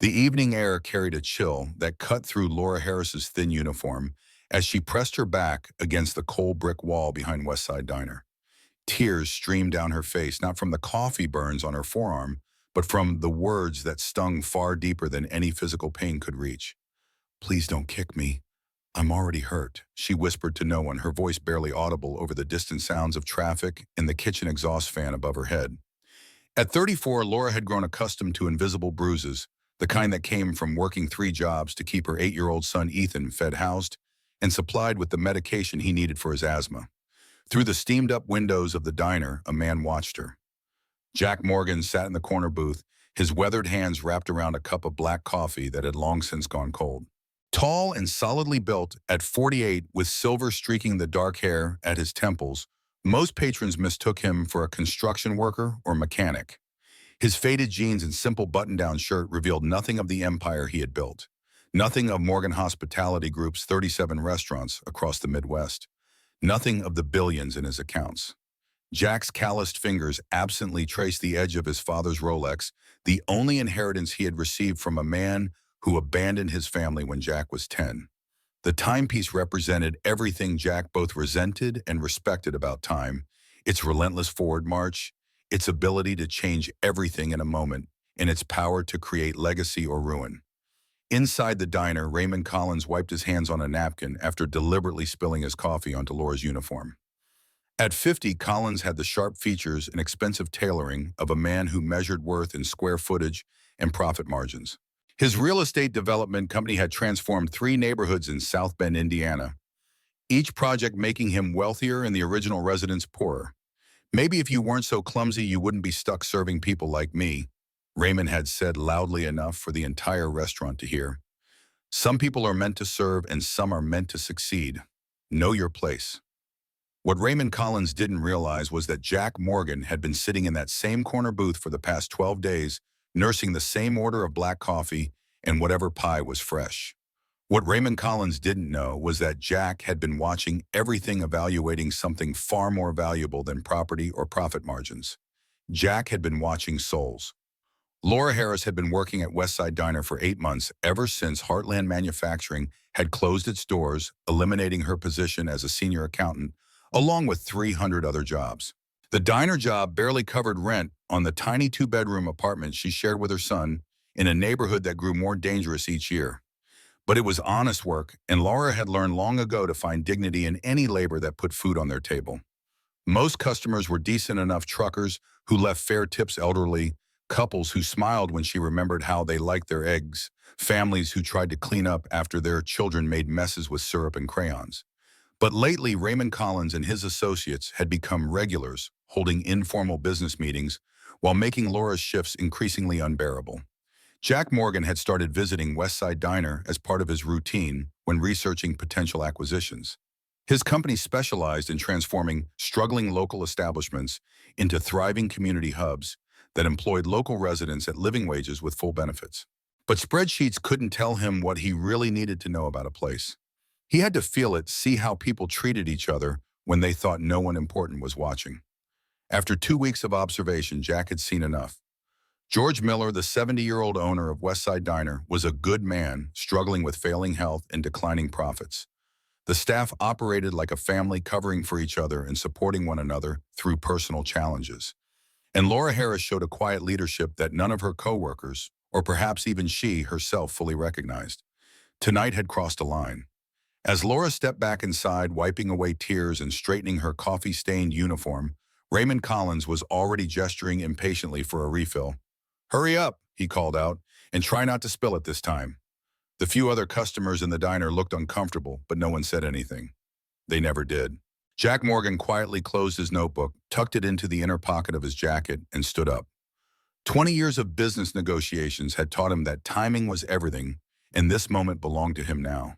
The evening air carried a chill that cut through Laura Harris's thin uniform as she pressed her back against the cold brick wall behind West Side Diner. Tears streamed down her face, not from the coffee burns on her forearm, but from the words that stung far deeper than any physical pain could reach. "Please don't kick me. I'm already hurt," she whispered to no one, her voice barely audible over the distant sounds of traffic and the kitchen exhaust fan above her head. At 34, Laura had grown accustomed to invisible bruises, the kind that came from working three jobs to keep her 8-year-old son Ethan fed, housed, and supplied with the medication he needed for his asthma. Through the steamed-up windows of the diner, a man watched her. Jack Morgan sat in the corner booth, his weathered hands wrapped around a cup of black coffee that had long since gone cold. Tall and solidly built, at 48, with silver streaking the dark hair at his temples, most patrons mistook him for a construction worker or mechanic. His faded jeans and simple button-down shirt revealed nothing of the empire he had built, nothing of Morgan Hospitality Group's 37 restaurants across the Midwest, nothing of the billions in his accounts. Jack's calloused fingers absently traced the edge of his father's Rolex, the only inheritance he had received from a man who abandoned his family when Jack was 10. The timepiece represented everything Jack both resented and respected about time: its relentless forward march, its ability to change everything in a moment, and its power to create legacy or ruin. Inside the diner, Raymond Collins wiped his hands on a napkin after deliberately spilling his coffee onto Laura's uniform. At 50, Collins had the sharp features and expensive tailoring of a man who measured worth in square footage and profit margins. His real estate development company had transformed 3 neighborhoods in South Bend, Indiana, each project making him wealthier and the original residents poorer. "Maybe if you weren't so clumsy, you wouldn't be stuck serving people like me," Raymond had said loudly enough for the entire restaurant to hear. "Some people are meant to serve and some are meant to succeed. Know your place." What Raymond Collins didn't realize was that Jack Morgan had been sitting in that same corner booth for the past 12 days, nursing the same order of black coffee and whatever pie was fresh. What Raymond Collins didn't know was that Jack had been watching everything, evaluating something far more valuable than property or profit margins. Jack had been watching souls. Laura Harris had been working at West Side Diner for 8 months, ever since Heartland Manufacturing had closed its doors, eliminating her position as a senior accountant, along with 300 other jobs. The diner job barely covered rent on the tiny 2-bedroom apartment she shared with her son in a neighborhood that grew more dangerous each year. But it was honest work, and Laura had learned long ago to find dignity in any labor that put food on their table. Most customers were decent enough truckers who left fair tips, elderly couples who smiled when she remembered how they liked their eggs, families who tried to clean up after their children made messes with syrup and crayons. But lately, Raymond Collins and his associates had become regulars, holding informal business meetings while making Laura's shifts increasingly unbearable. Jack Morgan had started visiting West Side Diner as part of his routine when researching potential acquisitions. His company specialized in transforming struggling local establishments into thriving community hubs that employed local residents at living wages with full benefits. But spreadsheets couldn't tell him what he really needed to know about a place. He had to feel it, see how people treated each other when they thought no one important was watching. After 2 weeks of observation, Jack had seen enough. George Miller, the 70-year-old owner of West Side Diner, was a good man struggling with failing health and declining profits. The staff operated like a family, covering for each other and supporting one another through personal challenges. And Laura Harris showed a quiet leadership that none of her coworkers, or perhaps even she herself, fully recognized. Tonight had crossed a line. As Laura stepped back inside, wiping away tears and straightening her coffee-stained uniform, Raymond Collins was already gesturing impatiently for a refill. "Hurry up," he called out, "and try not to spill it this time." The few other customers in the diner looked uncomfortable, but no one said anything. They never did. Jack Morgan quietly closed his notebook, tucked it into the inner pocket of his jacket, and stood up. 20 years of business negotiations had taught him that timing was everything, and this moment belonged to him now.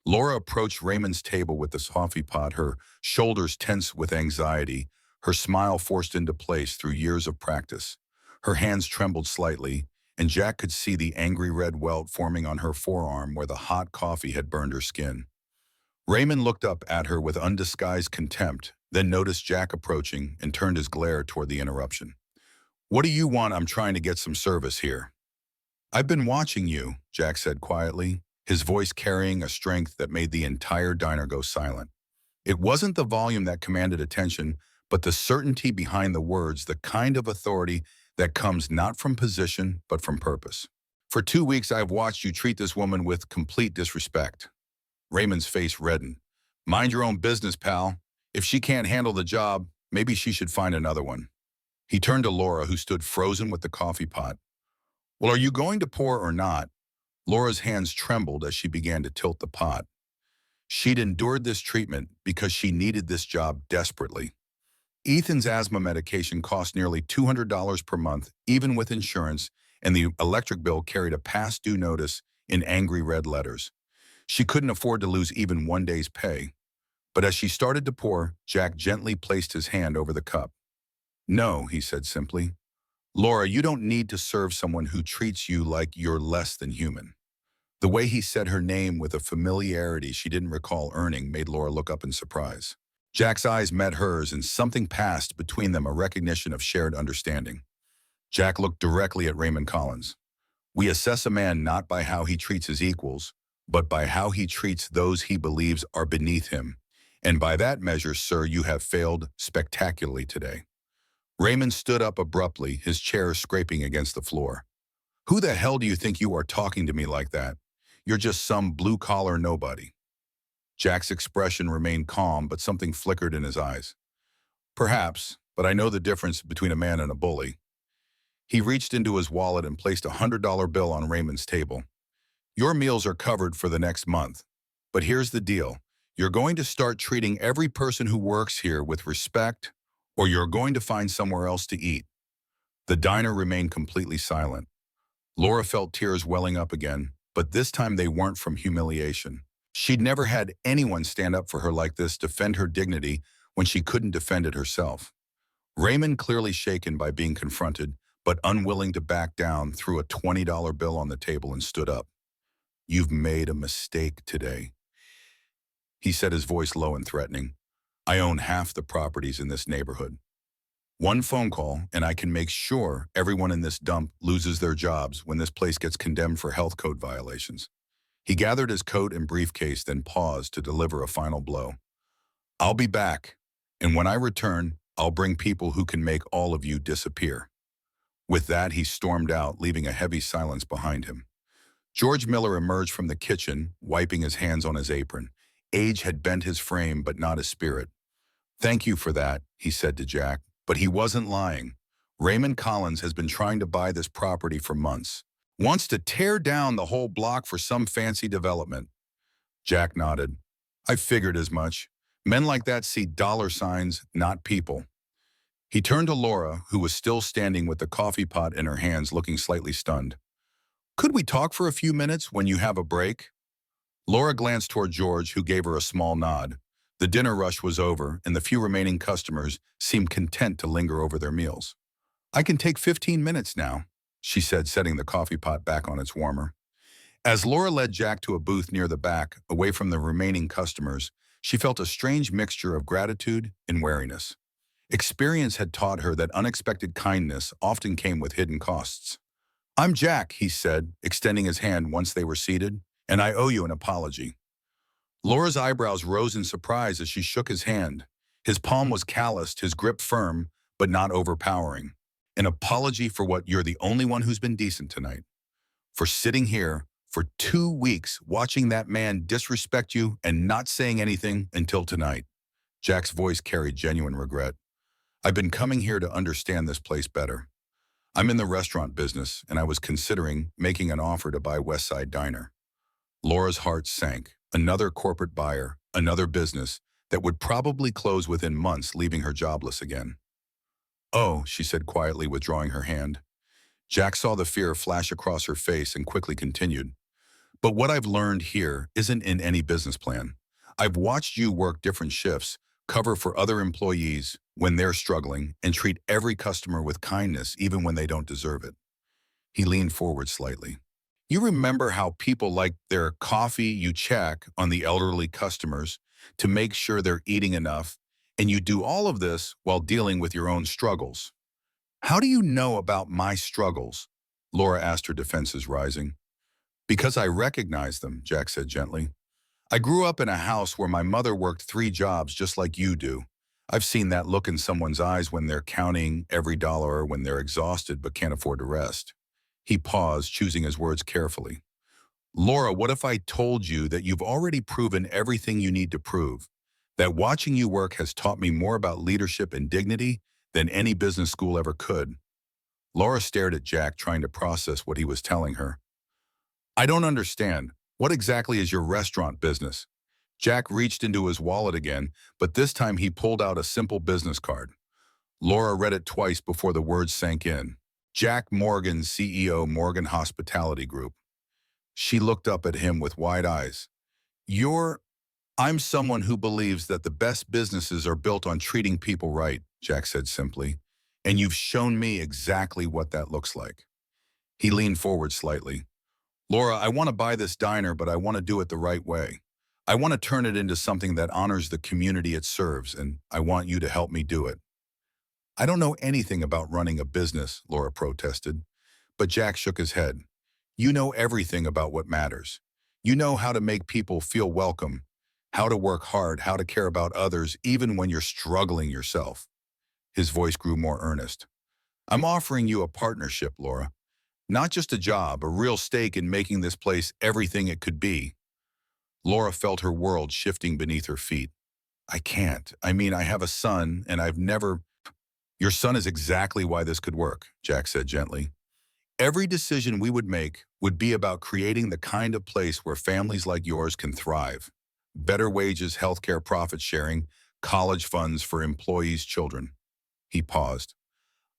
Laura approached Raymond's table with the coffee pot, her shoulders tense with anxiety, her smile forced into place through years of practice. Her hands trembled slightly, and Jack could see the angry red welt forming on her forearm where the hot coffee had burned her skin. Raymond looked up at her with undisguised contempt, then noticed Jack approaching and turned his glare toward the interruption. "What do you want? I'm trying to get some service here." I've been watching you, Jack said quietly, his voice carrying a strength that made the entire diner go silent. It wasn't the volume that commanded attention, but the certainty behind the words, the kind of authority that comes not from position, but from purpose. For 2 weeks, I've watched you treat this woman with complete disrespect. Raymond's face reddened. Mind your own business, pal. If she can't handle the job, maybe she should find another one. He turned to Laura, who stood frozen with the coffee pot. Well, are you going to pour or not? Laura's hands trembled as she began to tilt the pot. She'd endured this treatment because she needed this job desperately. Ethan's asthma medication cost nearly $200 per month, even with insurance, and the electric bill carried a past due notice in angry red letters. She couldn't afford to lose even one day's pay. But as she started to pour, Jack gently placed his hand over the cup. No, he said simply. Laura, you don't need to serve someone who treats you like you're less than human. The way he said her name with a familiarity she didn't recall earning made Laura look up in surprise. Jack's eyes met hers and something passed between them, a recognition of shared understanding. Jack looked directly at Raymond Collins. We assess a man not by how he treats his equals, but by how he treats those he believes are beneath him. And by that measure, sir, you have failed spectacularly today. Raymond stood up abruptly, his chair scraping against the floor. Who the hell do you think you are talking to me like that? You're just some blue-collar nobody. Jack's expression remained calm, but something flickered in his eyes. Perhaps, but I know the difference between a man and a bully. He reached into his wallet and placed $100 bill on Raymond's table. Your meals are covered for the next month. But here's the deal. You're going to start treating every person who works here with respect, or you're going to find somewhere else to eat. The diner remained completely silent. Laura felt tears welling up again, but this time they weren't from humiliation. She'd never had anyone stand up for her like this, defend her dignity when she couldn't defend it herself. Raymond, clearly shaken by being confronted, but unwilling to back down, threw a $20 bill on the table and stood up. You've made a mistake today, he said, his voice low and threatening. I own half the properties in this neighborhood. One phone call, and I can make sure everyone in this dump loses their jobs when this place gets condemned for health code violations. He gathered his coat and briefcase, then paused to deliver a final blow. I'll be back, and when I return, I'll bring people who can make all of you disappear. With that, he stormed out, leaving a heavy silence behind him. George Miller emerged from the kitchen, wiping his hands on his apron. Age had bent his frame, but not his spirit. Thank you for that, he said to Jack, but he wasn't lying. Raymond Collins has been trying to buy this property for months. Wants to tear down the whole block for some fancy development. Jack nodded. I figured as much. Men like that see dollar signs, not people. He turned to Laura, who was still standing with the coffee pot in her hands, looking slightly stunned. Could we talk for a few minutes when you have a break? Laura glanced toward George, who gave her a small nod. The dinner rush was over, and the few remaining customers seemed content to linger over their meals. I can take 15 minutes now, she said, setting the coffee pot back on its warmer. As Laura led Jack to a booth near the back, away from the remaining customers, she felt a strange mixture of gratitude and wariness. Experience had taught her that unexpected kindness often came with hidden costs. I'm Jack, he said, extending his hand once they were seated, and I owe you an apology. Laura's eyebrows rose in surprise as she shook his hand. His palm was calloused, his grip firm, but not overpowering. An apology for what? You're the only one who's been decent tonight. For sitting here for 2 weeks watching that man disrespect you and not saying anything until tonight. Jack's voice carried genuine regret. I've been coming here to understand this place better. I'm in the restaurant business, and I was considering making an offer to buy Westside Diner. Laura's heart sank. Another corporate buyer, another business that would probably close within months, leaving her jobless again. Oh, she said quietly, withdrawing her hand. Jack saw the fear flash across her face and quickly continued. But what I've learned here isn't in any business plan. I've watched you work different shifts, cover for other employees when they're struggling, and treat every customer with kindness even when they don't deserve it. He leaned forward slightly. You remember how people like their coffee, you check on the elderly customers to make sure they're eating enough, and you do all of this while dealing with your own struggles. How do you know about my struggles? Laura asked, her defenses rising. Because I recognize them, Jack said gently. I grew up in a house where my mother worked 3 jobs just like you do. I've seen that look in someone's eyes when they're counting every dollar or when they're exhausted but can't afford to rest. He paused, choosing his words carefully. Laura, what if I told you that you've already proven everything you need to prove? That watching you work has taught me more about leadership and dignity than any business school ever could. Laura stared at Jack, trying to process what he was telling her. I don't understand. What exactly is your restaurant business? Jack reached into his wallet again, but this time he pulled out a simple business card. Laura read it twice before the words sank in. Jack Morgan, CEO, Morgan Hospitality Group. She looked up at him with wide eyes. You're... I'm someone who believes that the best businesses are built on treating people right, Jack said simply, and you've shown me exactly what that looks like. He leaned forward slightly. Laura, I want to buy this diner, but I want to do it the right way. I want to turn it into something that honors the community it serves, and I want you to help me do it. I don't know anything about running a business, Laura protested, but Jack shook his head. You know everything about what matters. You know how to make people feel welcome, how to work hard, how to care about others, even when you're struggling yourself. His voice grew more earnest. I'm offering you a partnership, Laura. Not just a job, a real stake in making this place everything it could be. Laura felt her world shifting beneath her feet. I can't. I mean, I have a son, and I've never... Your son is exactly why this could work, Jack said gently. Every decision we would make would be about creating the kind of place where families like yours can thrive. Better wages, healthcare, profit sharing, college funds for employees' children. He paused.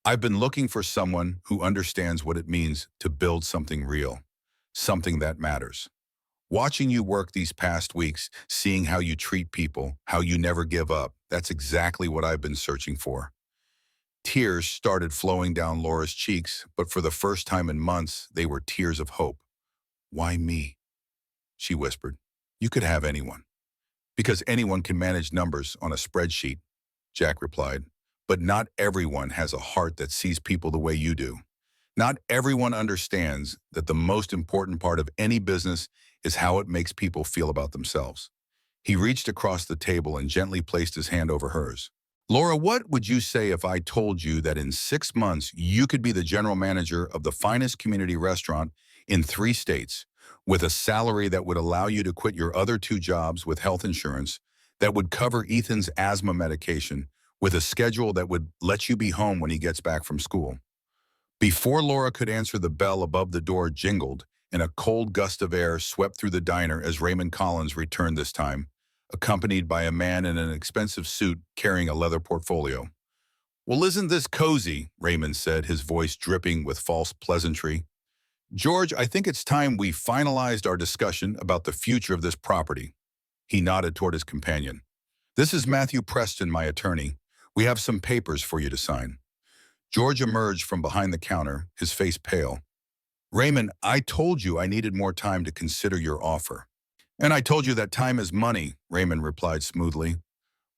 I've been looking for someone who understands what it means to build something real, something that matters. Watching you work these past weeks, seeing how you treat people, how you never give up, that's exactly what I've been searching for. Tears started flowing down Laura's cheeks, but for the first time in months, they were tears of hope. Why me? She whispered. You could have anyone. Because anyone can manage numbers on a spreadsheet, Jack replied. But not everyone has a heart that sees people the way you do. Not everyone understands that the most important part of any business is how it makes people feel about themselves. He reached across the table and gently placed his hand over hers. Laura, what would you say if I told you that in 6 months you could be the general manager of the finest community restaurant in 3 states, with a salary that would allow you to quit your other 2 jobs with health insurance, that would cover Ethan's asthma medication, with a schedule that would let you be home when he gets back from school? Before Laura could answer, the bell above the door jingled, and a cold gust of air swept through the diner as Raymond Collins returned this time, accompanied by a man in an expensive suit carrying a leather portfolio. Well, isn't this cozy? Raymond said, his voice dripping with false pleasantry. George, I think it's time we finalized our discussion about the future of this property. He nodded toward his companion. This is Matthew Preston, my attorney. We have some papers for you to sign. George emerged from behind the counter, his face pale. Raymond, I told you I needed more time to consider your offer. And I told you that time is money, Raymond replied smoothly.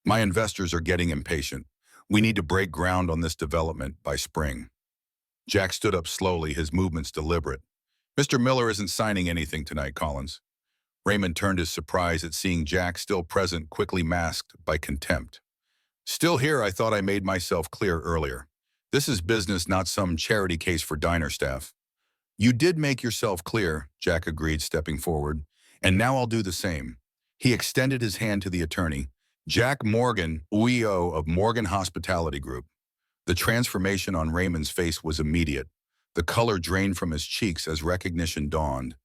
My investors are getting impatient. We need to break ground on this development by spring. Jack stood up slowly, his movements deliberate. Mr. Miller isn't signing anything tonight, Collins. Raymond turned his surprise at seeing Jack still present, quickly masked by contempt. Still here, I thought I made myself clear earlier. This is business, not some charity case for diner staff. You did make yourself clear, Jack agreed, stepping forward. And now I'll do the same. He extended his hand to the attorney. Jack Morgan, CEO of Morgan Hospitality Group. The transformation on Raymond's face was immediate. The color drained from his cheeks as recognition dawned.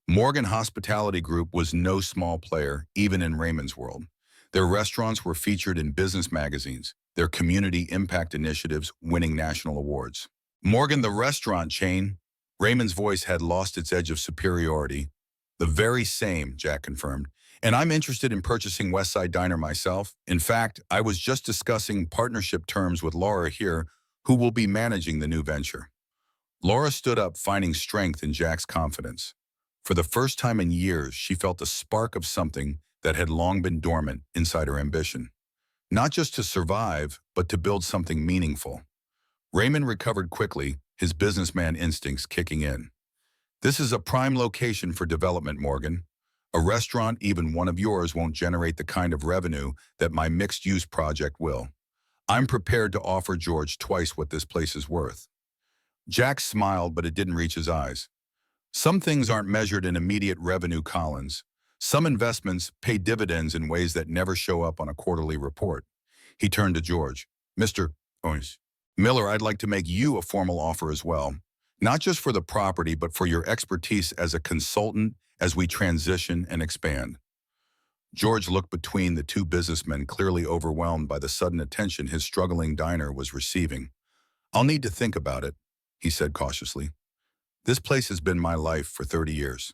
Morgan Hospitality Group was no small player, even in Raymond's world. Their restaurants were featured in business magazines, their community impact initiatives winning national awards. Morgan, the restaurant chain. Raymond's voice had lost its edge of superiority. The very same, Jack confirmed. And I'm interested in purchasing Westside Diner myself. In fact, I was just discussing partnership terms with Laura here, who will be managing the new venture. Laura stood up, finding strength in Jack's confidence. For the first time in years, she felt a spark of something that had long been dormant inside her ambition. Not just to survive, but to build something meaningful. Raymond recovered quickly, his businessman instincts kicking in. This is a prime location for development, Morgan. A restaurant, even one of yours, won't generate the kind of revenue that my mixed-use project will. I'm prepared to offer George twice what this place is worth. Jack smiled, but it didn't reach his eyes. Some things aren't measured in immediate revenue, Collins. Some investments pay dividends in ways that never show up on a quarterly report. He turned to George. Mr. Miller, I'd like to make you a formal offer as well. Not just for the property, but for your expertise as a consultant as we transition and expand. George looked between the two businessmen, clearly overwhelmed by the sudden attention his struggling diner was receiving. I'll need to think about it, he said cautiously. This place has been my life for 30 years.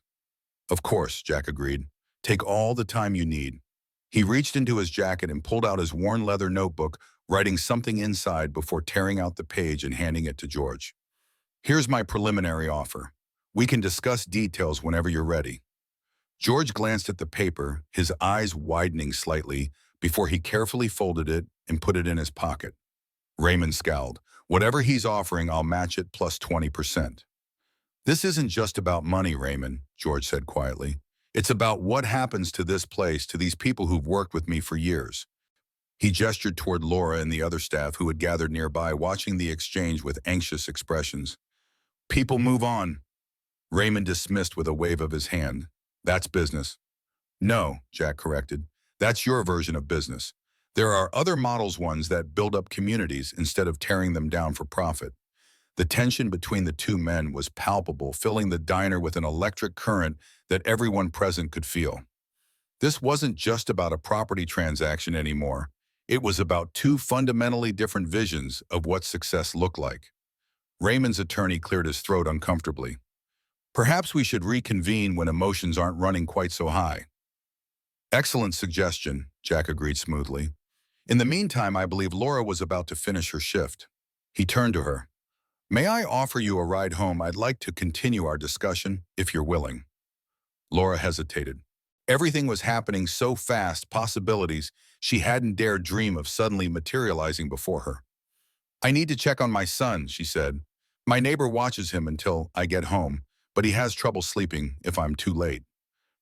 Of course, Jack agreed. Take all the time you need. He reached into his jacket and pulled out his worn leather notebook, writing something inside before tearing out the page and handing it to George. Here's my preliminary offer. We can discuss details whenever you're ready. George glanced at the paper, his eyes widening slightly, before he carefully folded it and put it in his pocket. Raymond scowled. Whatever he's offering, I'll match it plus 20%. This isn't just about money, Raymond, George said quietly. It's about what happens to this place, to these people who've worked with me for years. He gestured toward Laura and the other staff who had gathered nearby, watching the exchange with anxious expressions. People move on, Raymond dismissed with a wave of his hand. That's business. No, Jack corrected. That's your version of business. There are other models, ones that build up communities instead of tearing them down for profit. The tension between the two men was palpable, filling the diner with an electric current that everyone present could feel. This wasn't just about a property transaction anymore. It was about two fundamentally different visions of what success looked like. Raymond's attorney cleared his throat uncomfortably. Perhaps we should reconvene when emotions aren't running quite so high. Excellent suggestion, Jack agreed smoothly. In the meantime, I believe Laura was about to finish her shift. He turned to her. May I offer you a ride home? I'd like to continue our discussion, if you're willing. Laura hesitated. Everything was happening so fast, possibilities she hadn't dared dream of suddenly materializing before her. I need to check on my son, she said. My neighbor watches him until I get home, but he has trouble sleeping if I'm too late.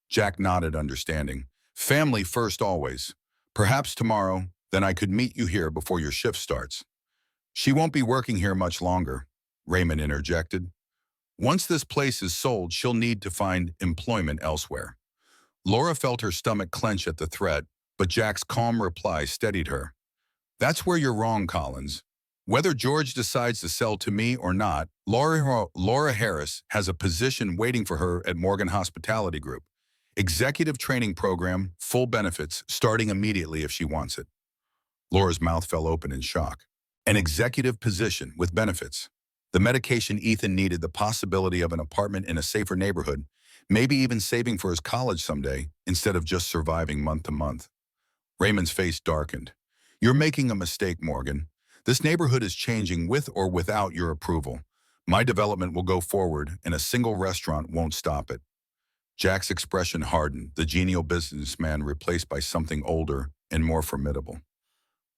Jack nodded, understanding. Family first always. Perhaps tomorrow, then I could meet you here before your shift starts. She won't be working here much longer, Raymond interjected. Once this place is sold, she'll need to find employment elsewhere. Laura felt her stomach clench at the threat, but Jack's calm reply steadied her. That's where you're wrong, Collins. Whether George decides to sell to me or not, Laura Harris has a position waiting for her at Morgan Hospitality Group. Executive training program, full benefits, starting immediately if she wants it. Laura's mouth fell open in shock. An executive position with benefits. The medication Ethan needed, the possibility of an apartment in a safer neighborhood, maybe even saving for his college someday, instead of just surviving month to month. Raymond's face darkened. You're making a mistake, Morgan. This neighborhood is changing with or without your approval. My development will go forward, and a single restaurant won't stop it. Jack's expression hardened, the genial businessman replaced by something older and more formidable.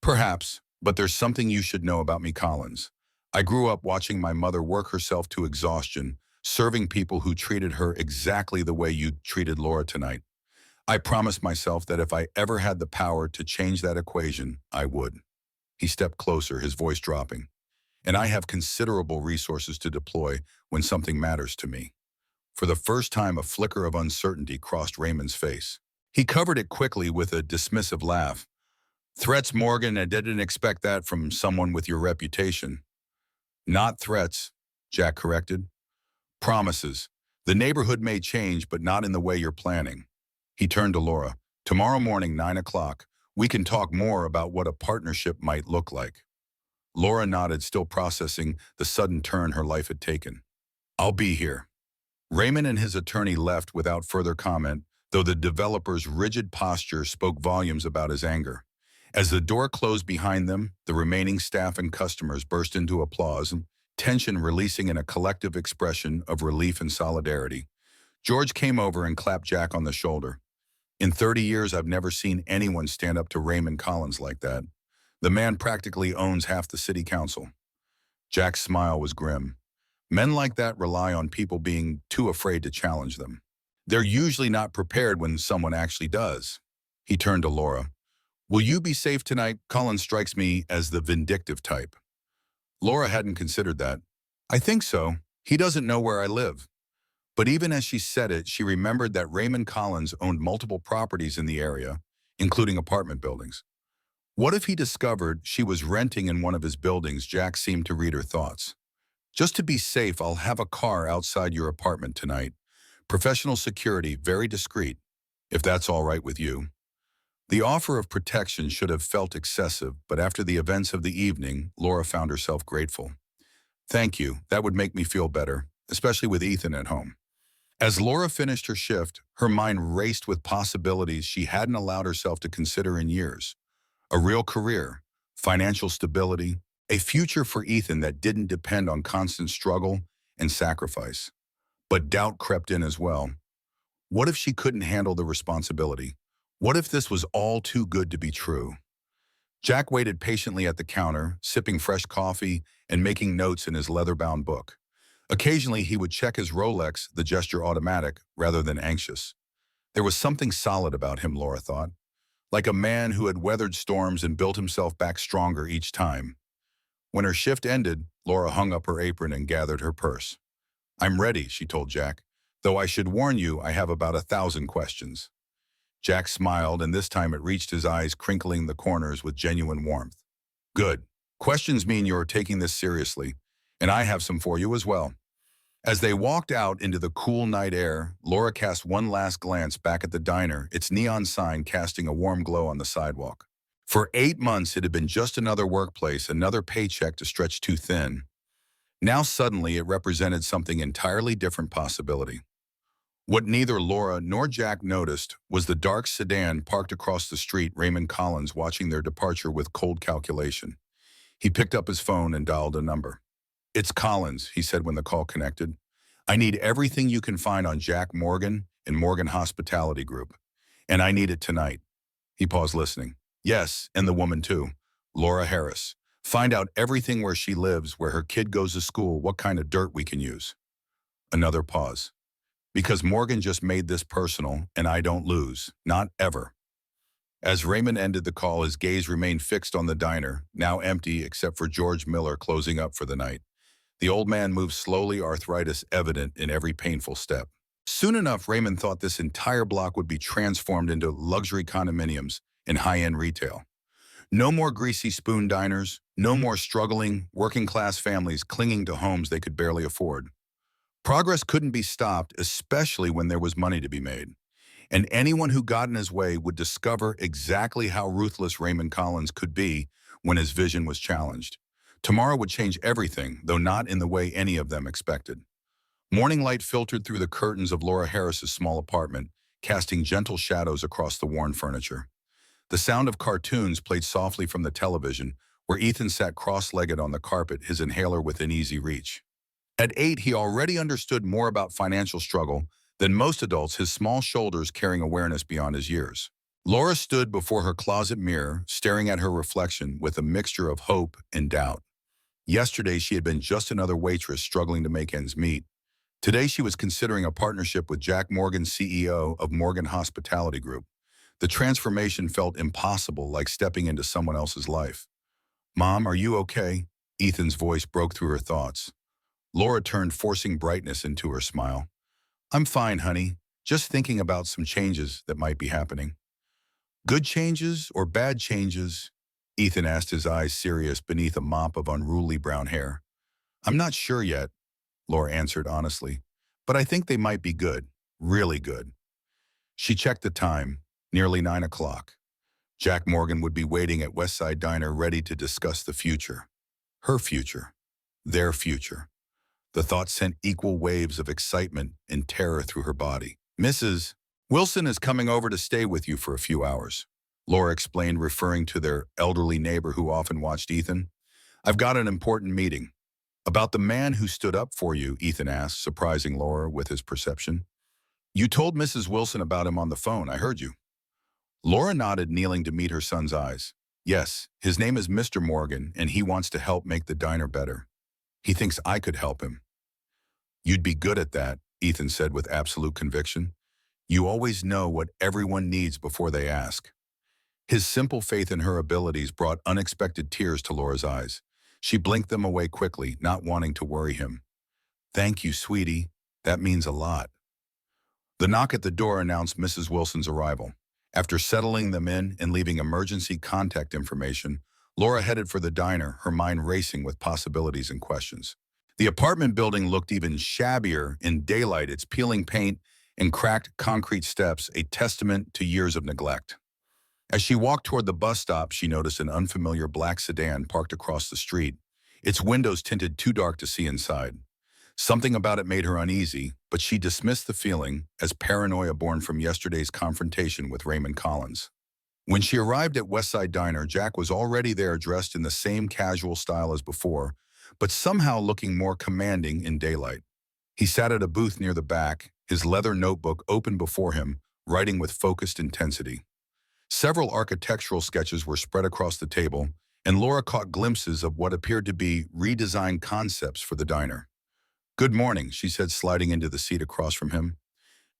Perhaps, but there's something you should know about me, Collins. I grew up watching my mother work herself to exhaustion, serving people who treated her exactly the way you treated Laura tonight. I promised myself that if I ever had the power to change that equation, I would. He stepped closer, his voice dropping. And I have considerable resources to deploy when something matters to me. For the first time, a flicker of uncertainty crossed Raymond's face. He covered it quickly with a dismissive laugh. Threats, Morgan, I didn't expect that from someone with your reputation. Not threats, Jack corrected. Promises. The neighborhood may change, but not in the way you're planning. He turned to Laura. Tomorrow morning, 9 o'clock, we can talk more about what a partnership might look like. Laura nodded, still processing the sudden turn her life had taken. I'll be here. Raymond and his attorney left without further comment, though the developer's rigid posture spoke volumes about his anger. As the door closed behind them, the remaining staff and customers burst into applause, tension releasing in a collective expression of relief and solidarity. George came over and clapped Jack on the shoulder. In 30 years, I've never seen anyone stand up to Raymond Collins like that. The man practically owns half the city council. Jack's smile was grim. Men like that rely on people being too afraid to challenge them. They're usually not prepared when someone actually does. He turned to Laura. Will you be safe tonight? Colin strikes me as the vindictive type. Laura hadn't considered that. I think so. He doesn't know where I live. But even as she said it, she remembered that Raymond Collins owned multiple properties in the area, including apartment buildings. What if he discovered she was renting in one of his buildings? Jack seemed to read her thoughts. Just to be safe, I'll have a car outside your apartment tonight. Professional security, very discreet, if that's all right with you. The offer of protection should have felt excessive, but after the events of the evening, Laura found herself grateful. Thank you, that would make me feel better, especially with Ethan at home. As Laura finished her shift, her mind raced with possibilities she hadn't allowed herself to consider in years. A real career, financial stability, a future for Ethan that didn't depend on constant struggle and sacrifice. But doubt crept in as well. What if she couldn't handle the responsibility? What if this was all too good to be true? Jack waited patiently at the counter, sipping fresh coffee and making notes in his leather-bound book. Occasionally, he would check his Rolex, the gesture automatic, rather than anxious. There was something solid about him, Laura thought, like a man who had weathered storms and built himself back stronger each time. When her shift ended, Laura hung up her apron and gathered her purse. I'm ready, she told Jack, though I should warn you I have about 1,000 questions. Jack smiled, and this time it reached his eyes, crinkling the corners with genuine warmth. Good. Questions mean you're taking this seriously, and I have some for you as well. As they walked out into the cool night air, Laura cast one last glance back at the diner, its neon sign casting a warm glow on the sidewalk. For 8 months, it had been just another workplace, another paycheck to stretch too thin. Now suddenly it represented something entirely different possibility. What neither Laura nor Jack noticed was the dark sedan parked across the street, Raymond Collins watching their departure with cold calculation. He picked up his phone and dialed a number. It's Collins, he said when the call connected. I need everything you can find on Jack Morgan and Morgan Hospitality Group. And I need it tonight. He paused, listening. Yes, and the woman too. Laura Harris. Find out everything where she lives, where her kid goes to school, what kind of dirt we can use. Another pause. Because Morgan just made this personal, and I don't lose. Not ever. As Raymond ended the call, his gaze remained fixed on the diner, now empty except for George Miller closing up for the night. The old man moved slowly, arthritis evident in every painful step. Soon enough, Raymond thought this entire block would be transformed into luxury condominiums and high-end retail. No more greasy spoon diners, no more struggling, working-class families clinging to homes they could barely afford. Progress couldn't be stopped, especially when there was money to be made. And anyone who got in his way would discover exactly how ruthless Raymond Collins could be when his vision was challenged. Tomorrow would change everything, though not in the way any of them expected. Morning light filtered through the curtains of Laura Harris's small apartment, casting gentle shadows across the worn furniture. The sound of cartoons played softly from the television, where Ethan sat cross-legged on the carpet, his inhaler within easy reach. At 8, he already understood more about financial struggle than most adults, his small shoulders carrying awareness beyond his years. Laura stood before her closet mirror, staring at her reflection with a mixture of hope and doubt. Yesterday, she had been just another waitress struggling to make ends meet. Today, she was considering a partnership with Jack Morgan, CEO of Morgan Hospitality Group. The transformation felt impossible, like stepping into someone else's life. Mom, are you okay? Ethan's voice broke through her thoughts. Laura turned, forcing brightness into her smile. I'm fine, honey. Just thinking about some changes that might be happening. Good changes or bad changes? Ethan asked, his eyes serious beneath a mop of unruly brown hair. I'm not sure yet, Laura answered honestly, but I think they might be good, really good. She checked the time, nearly 9 o'clock. Jack Morgan would be waiting at Westside Diner, ready to discuss the future. Her future. Their future. The thought sent equal waves of excitement and terror through her body. Mrs. Wilson is coming over to stay with you for a few hours, Laura explained, referring to their elderly neighbor who often watched Ethan. I've got an important meeting. About the man who stood up for you, Ethan asked, surprising Laura with his perception. You told Mrs. Wilson about him on the phone, I heard you. Laura nodded, kneeling to meet her son's eyes. Yes, his name is Mr. Morgan, and he wants to help make the diner better. He thinks I could help him. You'd be good at that, Ethan said with absolute conviction. You always know what everyone needs before they ask. His simple faith in her abilities brought unexpected tears to Laura's eyes. She blinked them away quickly, not wanting to worry him. Thank you, sweetie. That means a lot. The knock at the door announced Mrs. Wilson's arrival. After settling them in and leaving emergency contact information, Laura headed for the diner, her mind racing with possibilities and questions. The apartment building looked even shabbier in daylight, its peeling paint and cracked concrete steps a testament to years of neglect. As she walked toward the bus stop, she noticed an unfamiliar black sedan parked across the street, its windows tinted too dark to see inside. Something about it made her uneasy, but she dismissed the feeling as paranoia born from yesterday's confrontation with Raymond Collins. When she arrived at Westside Diner, Jack was already there dressed in the same casual style as before, but somehow looking more commanding in daylight. He sat at a booth near the back, his leather notebook open before him, writing with focused intensity. Several architectural sketches were spread across the table, and Laura caught glimpses of what appeared to be redesigned concepts for the diner. Good morning, she said, sliding into the seat across from him.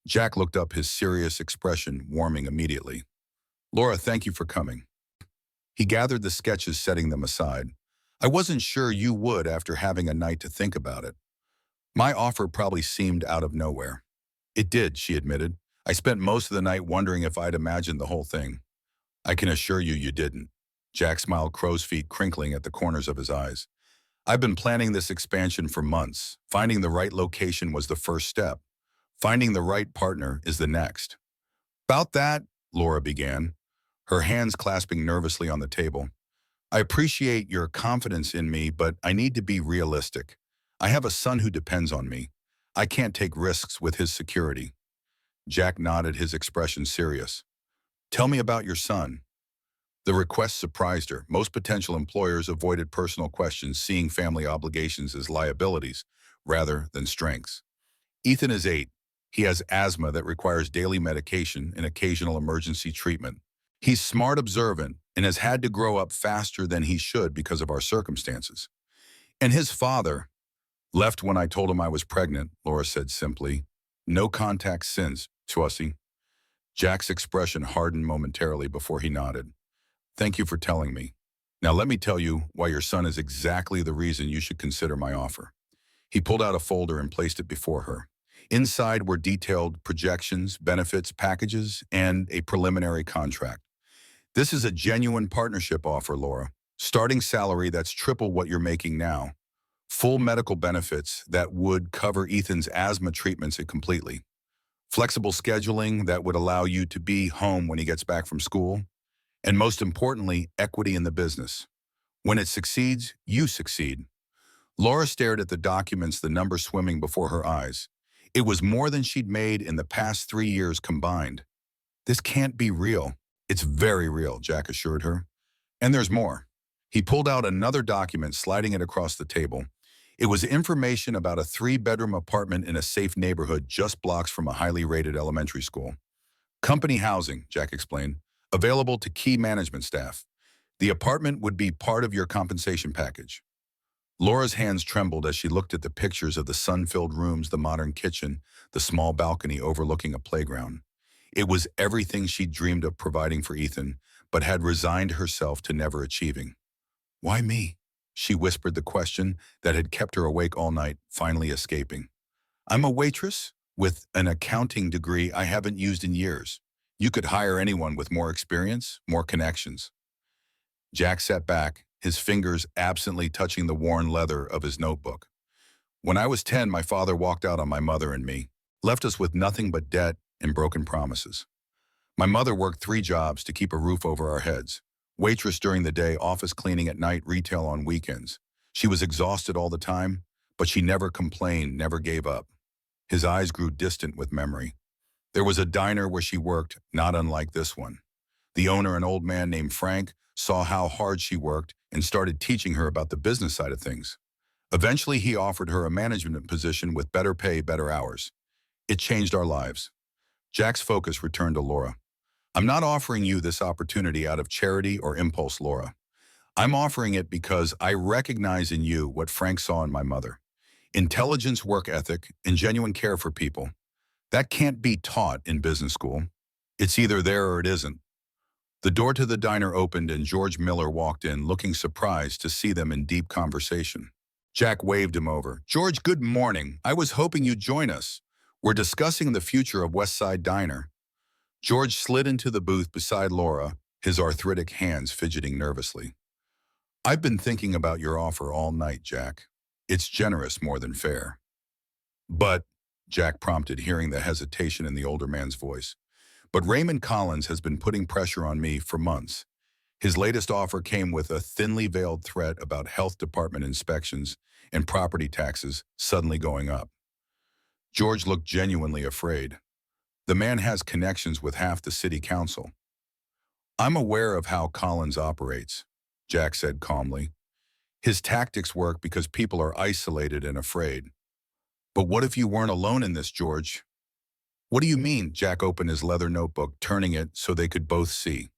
Jack looked up, his serious expression warming immediately. Laura, thank you for coming. He gathered the sketches, setting them aside. I wasn't sure you would after having a night to think about it. My offer probably seemed out of nowhere. It did, she admitted. I spent most of the night wondering if I'd imagined the whole thing. I can assure you you didn't. Jack smiled, crow's feet crinkling at the corners of his eyes. I've been planning this expansion for months. Finding the right location was the first step. Finding the right partner is the next. About that, Laura began, her hands clasping nervously on the table. I appreciate your confidence in me, but I need to be realistic. I have a son who depends on me. I can't take risks with his security. Jack nodded, his expression serious. Tell me about your son. The request surprised her. Most potential employers avoided personal questions, seeing family obligations as liabilities rather than strengths. Ethan is 8. He has asthma that requires daily medication and occasional emergency treatment. He's smart, observant, and has had to grow up faster than he should because of our circumstances. And his father left when I told him I was pregnant, Laura said simply. No contact since, Chussie. Jack's expression hardened momentarily before he nodded. Thank you for telling me. Now let me tell you why your son is exactly the reason you should consider my offer. He pulled out a folder and placed it before her. Inside were detailed projections, benefits, packages, and a preliminary contract. This is a genuine partnership offer, Laura. Starting salary that's triple what you're making now. Full medical benefits that would cover Ethan's asthma treatments completely. Flexible scheduling that would allow you to be home when he gets back from school. And most importantly, equity in the business. When it succeeds, you succeed. Laura stared at the documents, the numbers swimming before her eyes. It was more than she'd made in the past 3 years combined. This can't be real. It's very real, Jack assured her. And there's more. He pulled out another document, sliding it across the table. It was information about a 3-bedroom apartment in a safe neighborhood just blocks from a highly rated elementary school. Company housing, Jack explained, available to key management staff. The apartment would be part of your compensation package. Laura's hands trembled as she looked at the pictures of the sun-filled rooms, the modern kitchen, the small balcony overlooking a playground. It was everything she'd dreamed of providing for Ethan, but had resigned herself to never achieving. Why me? She whispered, the question that had kept her awake all night finally escaping. I'm a waitress with an accounting degree I haven't used in years. You could hire anyone with more experience, more connections. Jack sat back, his fingers absently touching the worn leather of his notebook. When I was 10, my father walked out on my mother and me, left us with nothing but debt and broken promises. My mother worked 3 jobs to keep a roof over our heads. Waitress during the day, office cleaning at night, retail on weekends. She was exhausted all the time, but she never complained, never gave up. His eyes grew distant with memory. There was a diner where she worked, not unlike this one. The owner, an old man named Frank, saw how hard she worked and started teaching her about the business side of things. Eventually, he offered her a management position with better pay, better hours. It changed our lives. Jack's focus returned to Laura. I'm not offering you this opportunity out of charity or impulse, Laura. I'm offering it because I recognize in you what Frank saw in my mother. Intelligence, work ethic, and genuine care for people. That can't be taught in business school. It's either there or it isn't. The door to the diner opened and George Miller walked in, looking surprised to see them in deep conversation. Jack waved him over. "George, good morning. I was hoping you'd join us. We're discussing the future of West Side Diner." George slid into the booth beside Laura, his arthritic hands fidgeting nervously. "I've been thinking about your offer all night, Jack. It's generous more than fair." "But," Jack prompted, hearing the hesitation in the older man's voice, "but Raymond Collins has been putting pressure on me for months. His latest offer came with a thinly veiled threat about health department inspections and property taxes suddenly going up." George looked genuinely afraid. The man has connections with half the city council. "I'm aware of how Collins operates," Jack said calmly. "His tactics work because people are isolated and afraid." "But what if you weren't alone in this, George?" "What do you mean?" Jack opened his leather notebook, turning it so they could both see.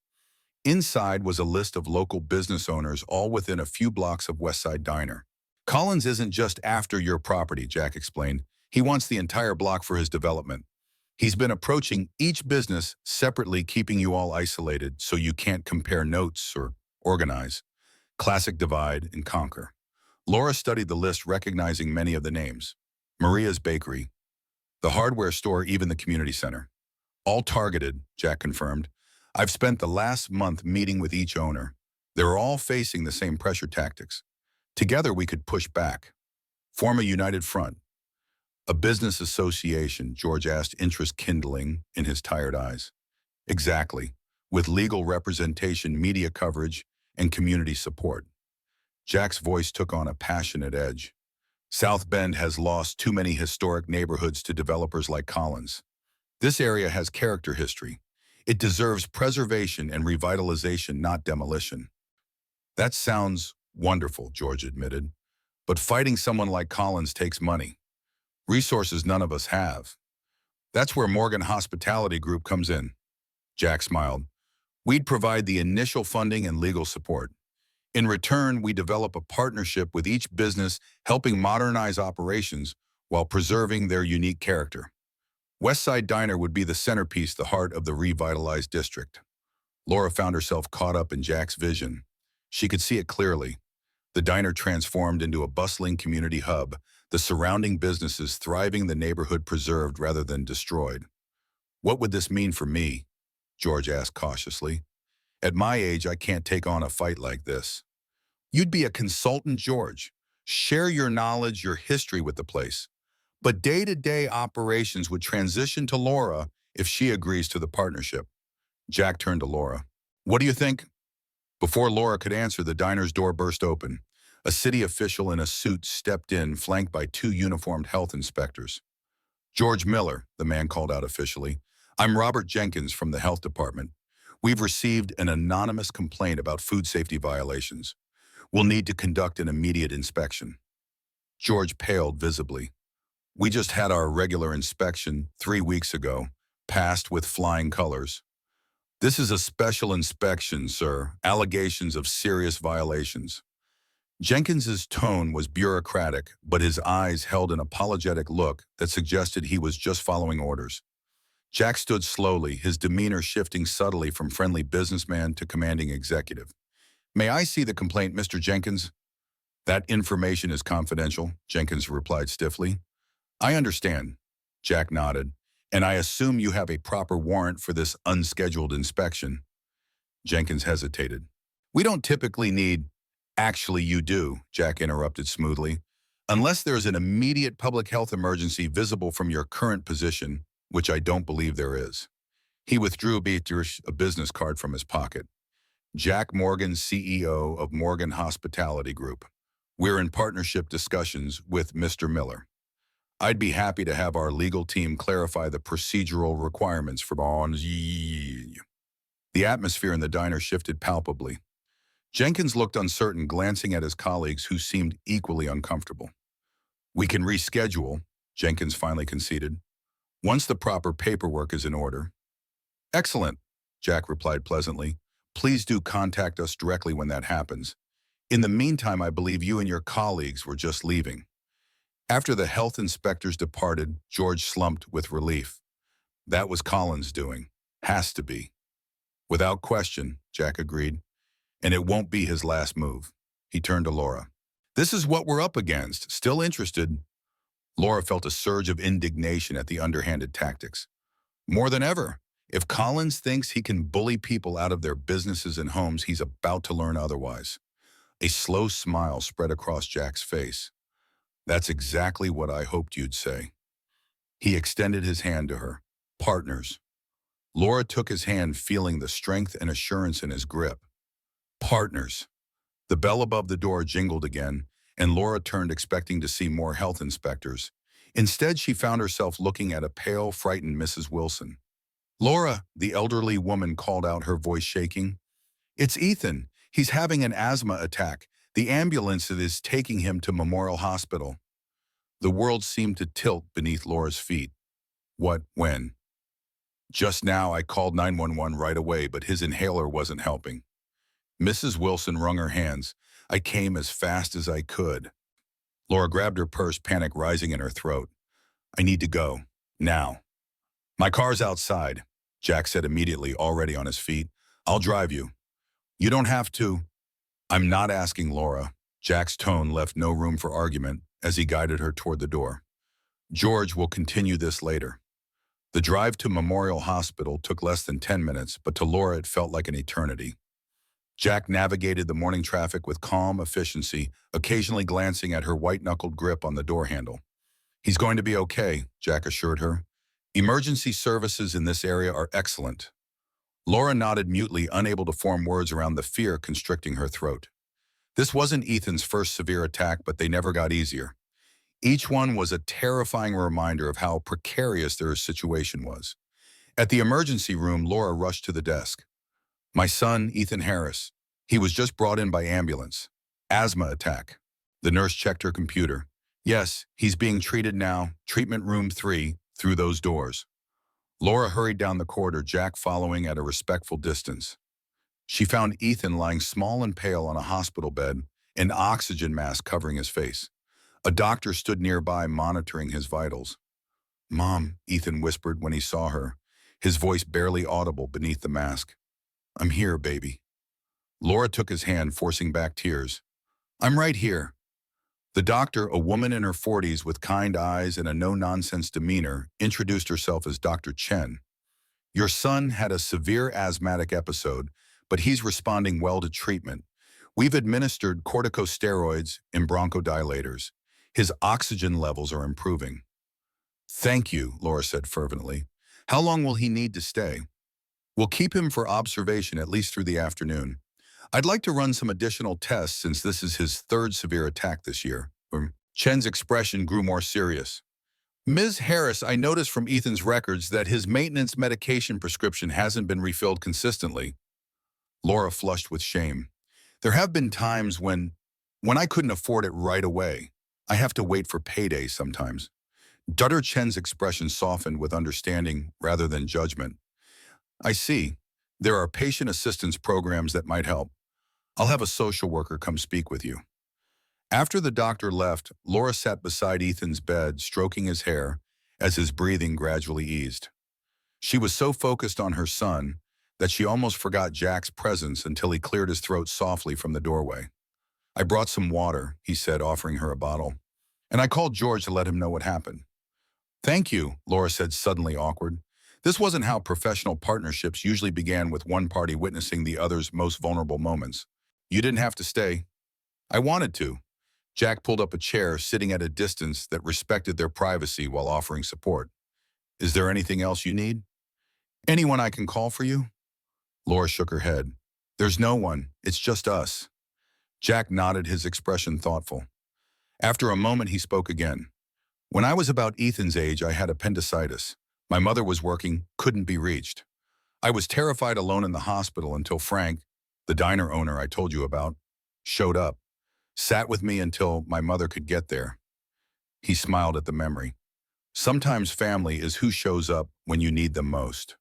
Inside was a list of local business owners, all within a few blocks of Westside Diner. "Collins isn't just after your property," Jack explained. "He wants the entire block for his development. He's been approaching each business separately, keeping you all isolated so you can't compare notes or organize. Classic divide and conquer." Laura studied the list, recognizing many of the names. Maria's Bakery, the hardware store, even the community center. "All targeted," Jack confirmed. "I've spent the last month meeting with each owner. They're all facing the same pressure tactics. Together we could push back. Form a united front." "A business association?" George asked, interest kindling in his tired eyes. "Exactly, with legal representation, media coverage, and community support." Jack's voice took on a passionate edge. "South Bend has lost too many historic neighborhoods to developers like Collins. This area has character history. It deserves preservation and revitalization, not demolition." "That sounds wonderful," George admitted. "But fighting someone like Collins takes money. Resources none of us have. That's where Morgan Hospitality Group comes in." Jack smiled. "We'd provide the initial funding and legal support. In return, we develop a partnership with each business, helping modernize operations while preserving their unique character. Westside Diner would be the centerpiece, the heart of the revitalized district." Laura found herself caught up in Jack's vision. She could see it clearly. The diner transformed into a bustling community hub, the surrounding businesses thriving, the neighborhood preserved rather than destroyed. "What would this mean for me?" George asked cautiously. "At my age, I can't take on a fight like this." "You'd be a consultant, George. Share your knowledge, your history with the place. But day-to-day operations would transition to Laura if she agrees to the partnership." Jack turned to Laura. "What do you think?" Before Laura could answer, the diner's door burst open. A city official in a suit stepped in, flanked by two uniformed health inspectors. "George Miller," the man called out officially. "I'm Robert Jenkins from the health department. We've received an anonymous complaint about food safety violations. We'll need to conduct an immediate inspection." George paled visibly. "We just had our regular inspection 3 weeks ago, passed with flying colors." "This is a special inspection, sir. Allegations of serious violations." Jenkins's tone was bureaucratic, but his eyes held an apologetic look that suggested he was just following orders. Jack stood slowly, his demeanor shifting subtly from friendly businessman to commanding executive. "May I see the complaint, Mr. Jenkins?" "That information is confidential," Jenkins replied stiffly. "I understand," Jack nodded. "And I assume you have a proper warrant for this unscheduled inspection." Jenkins hesitated. "We don't typically need—" "Actually, you do," Jack interrupted smoothly. "Unless there's an immediate public health emergency visible from your current position, which I don't believe there is." He withdrew a business card from his pocket. "Jack Morgan, CEO of Morgan Hospitality Group. We're in partnership discussions with Mr. Miller. I'd be happy to have our legal team clarify the procedural requirements for bonds." The atmosphere in the diner shifted palpably. Jenkins looked uncertain, glancing at his colleagues who seemed equally uncomfortable. "We can reschedule," Jenkins finally conceded, "once the proper paperwork is in order." "Excellent," Jack replied pleasantly. "Please do contact us directly when that happens. In the meantime, I believe you and your colleagues were just leaving." After the health inspectors departed, George slumped with relief. That was Colin's doing. Has to be. Without question, Jack agreed. And it won't be his last move. He turned to Laura. This is what we're up against. Still interested? Laura felt a surge of indignation at the underhanded tactics. More than ever. If Collins thinks he can bully people out of their businesses and homes, he's about to learn otherwise. A slow smile spread across Jack's face. That's exactly what I hoped you'd say. He extended his hand to her. Partners. Laura took his hand, feeling the strength and assurance in his grip. Partners. The bell above the door jingled again, and Laura turned expecting to see more health inspectors. Instead, she found herself looking at a pale, frightened Mrs. Wilson. Laura, the elderly woman called out, her voice shaking. It's Ethan. He's having an asthma attack. The ambulance is taking him to Memorial Hospital. The world seemed to tilt beneath Laura's feet. What, when? Just now I called 911 right away, but his inhaler wasn't helping. Mrs. Wilson wrung her hands. I came as fast as I could. Laura grabbed her purse, panic rising in her throat. I need to go. Now. My car's outside, Jack said immediately, already on his feet. I'll drive you. You don't have to. I'm not asking, Laura. Jack's tone left no room for argument as he guided her toward the door. George will continue this later. The drive to Memorial Hospital took less than 10 minutes, but to Laura it felt like an eternity. Jack navigated the morning traffic with calm efficiency, occasionally glancing at her white-knuckled grip on the door handle. He's going to be okay, Jack assured her. Emergency services in this area are excellent. Laura nodded mutely, unable to form words around the fear constricting her throat. This wasn't Ethan's first severe attack, but they never got easier. Each one was a terrifying reminder of how precarious their situation was. At the emergency room, Laura rushed to the desk. My son, Ethan Harris. He was just brought in by ambulance. Asthma attack. The nurse checked her computer. Yes, he's being treated now. Treatment room 3, through those doors. Laura hurried down the corridor, Jack following at a respectful distance. She found Ethan lying small and pale on a hospital bed, an oxygen mask covering his face. A doctor stood nearby, monitoring his vitals. Mom, Ethan whispered when he saw her, his voice barely audible beneath the mask. I'm here, baby. Laura took his hand, forcing back tears. I'm right here. The doctor, a woman in her 40s with kind eyes and a no-nonsense demeanor, introduced herself as Dr. Chen. Your son had a severe asthmatic episode, but he's responding well to treatment. We've administered corticosteroids and bronchodilators. His oxygen levels are improving. Thank you, Laura said fervently. How long will he need to stay? We'll keep him for observation at least through the afternoon. I'd like to run some additional tests since this is his third severe attack this year. Chen's expression grew more serious. Ms. Harris, I noticed from Ethan's records that his maintenance medication prescription hasn't been refilled consistently. Laura flushed with shame. There have been times when I couldn't afford it right away. I have to wait for payday sometimes. Dr. Chen's expression softened with understanding rather than judgment. I see. There are patient assistance programs that might help. I'll have a social worker come speak with you. After the doctor left, Laura sat beside Ethan's bed, stroking his hair as his breathing gradually eased. She was so focused on her son that she almost forgot Jack's presence until he cleared his throat softly from the doorway. I brought some water, he said, offering her a bottle. And I called George to let him know what happened. Thank you, Laura said, suddenly awkward. This wasn't how professional partnerships usually began, with one party witnessing the other's most vulnerable moments. You didn't have to stay. I wanted to. Jack pulled up a chair, sitting at a distance that respected their privacy while offering support. Is there anything else you need? Anyone I can call for you? Laura shook her head. There's no one. It's just us. Jack nodded, his expression thoughtful. After a moment, he spoke again. When I was about Ethan's age, I had appendicitis. My mother was working, couldn't be reached. I was terrified alone in the hospital until Frank, the diner owner I told you about, showed up, sat with me until my mother could get there. He smiled at the memory. Sometimes family is who shows up when you need them most.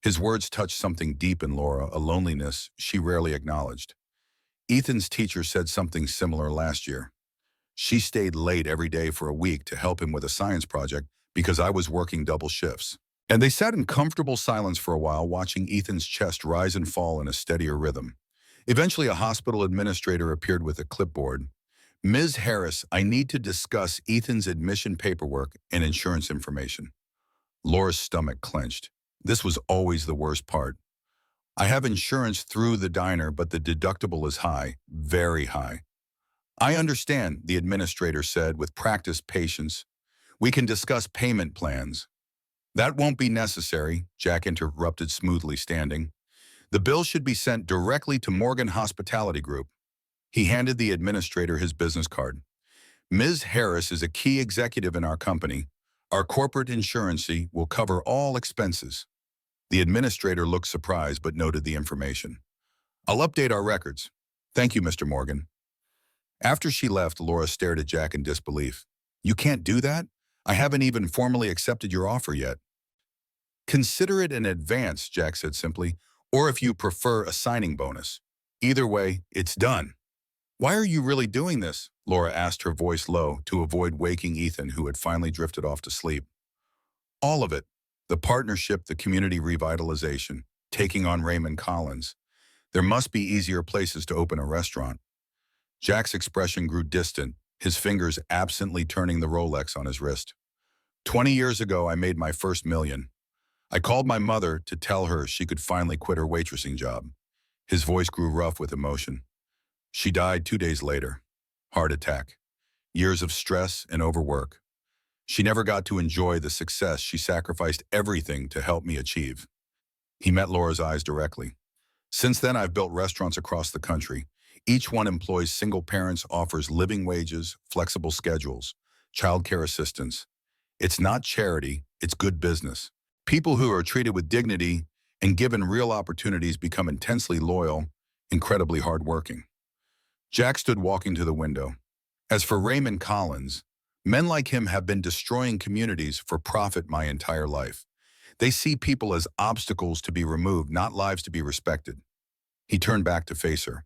His words touched something deep in Laura, a loneliness she rarely acknowledged. Ethan's teacher said something similar last year. She stayed late every day for a week to help him with a science project because I was working double shifts. And they sat in comfortable silence for a while, watching Ethan's chest rise and fall in a steadier rhythm. Eventually, a hospital administrator appeared with a clipboard. Ms. Harris, I need to discuss Ethan's admission paperwork and insurance information. Laura's stomach clenched. This was always the worst part. I have insurance through the diner, but the deductible is high, very high. I understand, the administrator said with practiced patience. We can discuss payment plans. That won't be necessary, Jack interrupted smoothly, standing. The bill should be sent directly to Morgan Hospitality Group. He handed the administrator his business card. Ms. Harris is a key executive in our company. Our corporate insurance will cover all expenses. The administrator looked surprised but noted the information. I'll update our records. Thank you, Mr. Morgan. After she left, Laura stared at Jack in disbelief. You can't do that? I haven't even formally accepted your offer yet. Consider it an advance, Jack said simply, or if you prefer, a signing bonus. Either way, it's done. Why are you really doing this? Laura asked, her voice low, to avoid waking Ethan, who had finally drifted off to sleep. All of it. The partnership, the community revitalization, taking on Raymond Collins. There must be easier places to open a restaurant. Jack's expression grew distant, his fingers absently turning the Rolex on his wrist. 20 years ago, I made my first million. I called my mother to tell her she could finally quit her waitressing job. His voice grew rough with emotion. She died 2 days later. Heart attack. Years of stress and overwork. She never got to enjoy the success she sacrificed everything to help me achieve. He met Laura's eyes directly. Since then, I've built restaurants across the country. Each one employs single parents, offers living wages, flexible schedules, childcare assistance. It's not charity, it's good business. People who are treated with dignity and given real opportunities become intensely loyal, incredibly hardworking. Jack stood walking to the window. As for Raymond Collins, men like him have been destroying communities for profit my entire life. They see people as obstacles to be removed, not lives to be respected. He turned back to face her.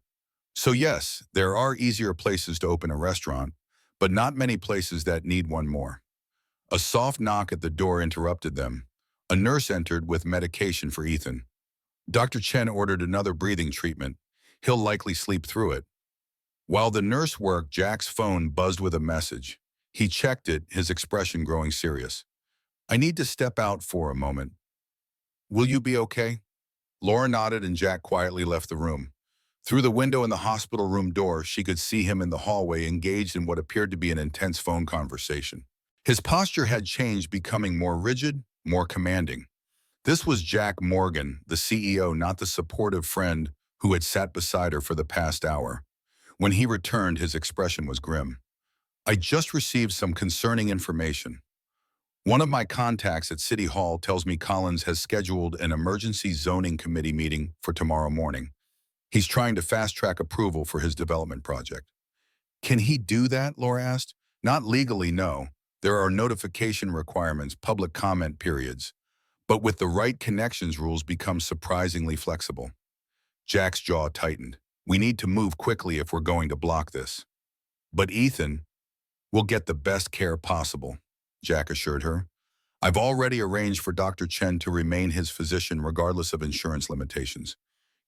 So yes, there are easier places to open a restaurant, but not many places that need one more. A soft knock at the door interrupted them. A nurse entered with medication for Ethan. Dr. Chen ordered another breathing treatment. He'll likely sleep through it. While the nurse worked, Jack's phone buzzed with a message. He checked it, his expression growing serious. I need to step out for a moment. Will you be okay? Laura nodded and Jack quietly left the room. Through the window in the hospital room door, she could see him in the hallway engaged in what appeared to be an intense phone conversation. His posture had changed, becoming more rigid, more commanding. This was Jack Morgan, the CEO, not the supportive friend who had sat beside her for the past hour. When he returned, his expression was grim. I just received some concerning information. One of my contacts at City Hall tells me Collins has scheduled an emergency zoning committee meeting for tomorrow morning. He's trying to fast-track approval for his development project. Can he do that? Laura asked. Not legally, no. There are notification requirements, public comment periods. But with the right connections, rules become surprisingly flexible. Jack's jaw tightened. We need to move quickly if we're going to block this. But Ethan will get the best care possible, Jack assured her. I've already arranged for Dr. Chen to remain his physician regardless of insurance limitations.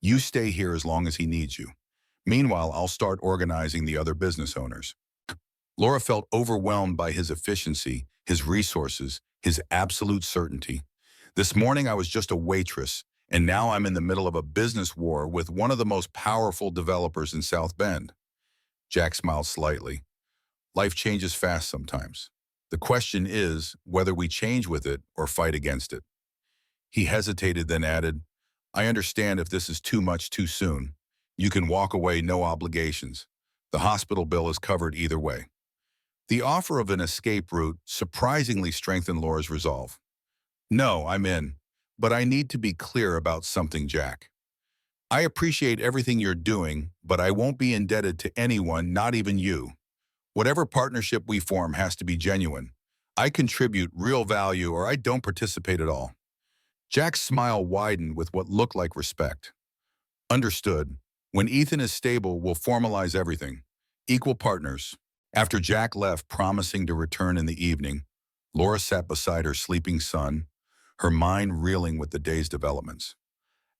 You stay here as long as he needs you. Meanwhile, I'll start organizing the other business owners. Laura felt overwhelmed by his efficiency, his resources, his absolute certainty. This morning I was just a waitress, and now I'm in the middle of a business war with one of the most powerful developers in South Bend. Jack smiled slightly. Life changes fast sometimes. The question is whether we change with it or fight against it. He hesitated, then added, I understand if this is too much too soon. You can walk away, no obligations. The hospital bill is covered either way. The offer of an escape route surprisingly strengthened Laura's resolve. No, I'm in, but I need to be clear about something, Jack. I appreciate everything you're doing, but I won't be indebted to anyone, not even you. Whatever partnership we form has to be genuine. I contribute real value or I don't participate at all. Jack's smile widened with what looked like respect. Understood. When Ethan is stable, we'll formalize everything. Equal partners. After Jack left, promising to return in the evening, Laura sat beside her sleeping son, her mind reeling with the day's developments.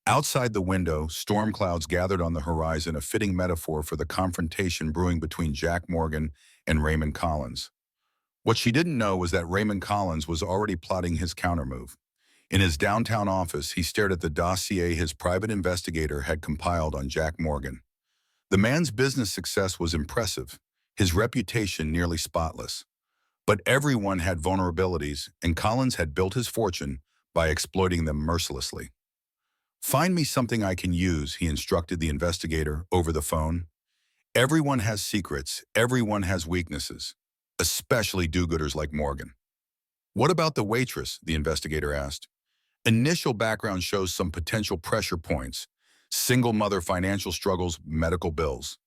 Outside the window, storm clouds gathered on the horizon, a fitting metaphor for the confrontation brewing between Jack Morgan and Raymond Collins. What she didn't know was that Raymond Collins was already plotting his countermove. In his downtown office, he stared at the dossier his private investigator had compiled on Jack Morgan. The man's business success was impressive, his reputation nearly spotless. But everyone had vulnerabilities, and Collins had built his fortune by exploiting them mercilessly. "Find me something I can use," he instructed the investigator over the phone. "Everyone has secrets, everyone has weaknesses, especially do-gooders like Morgan." "What about the waitress?" the investigator asked. "Initial background shows some potential pressure points: single mother, financial struggles, medical bills."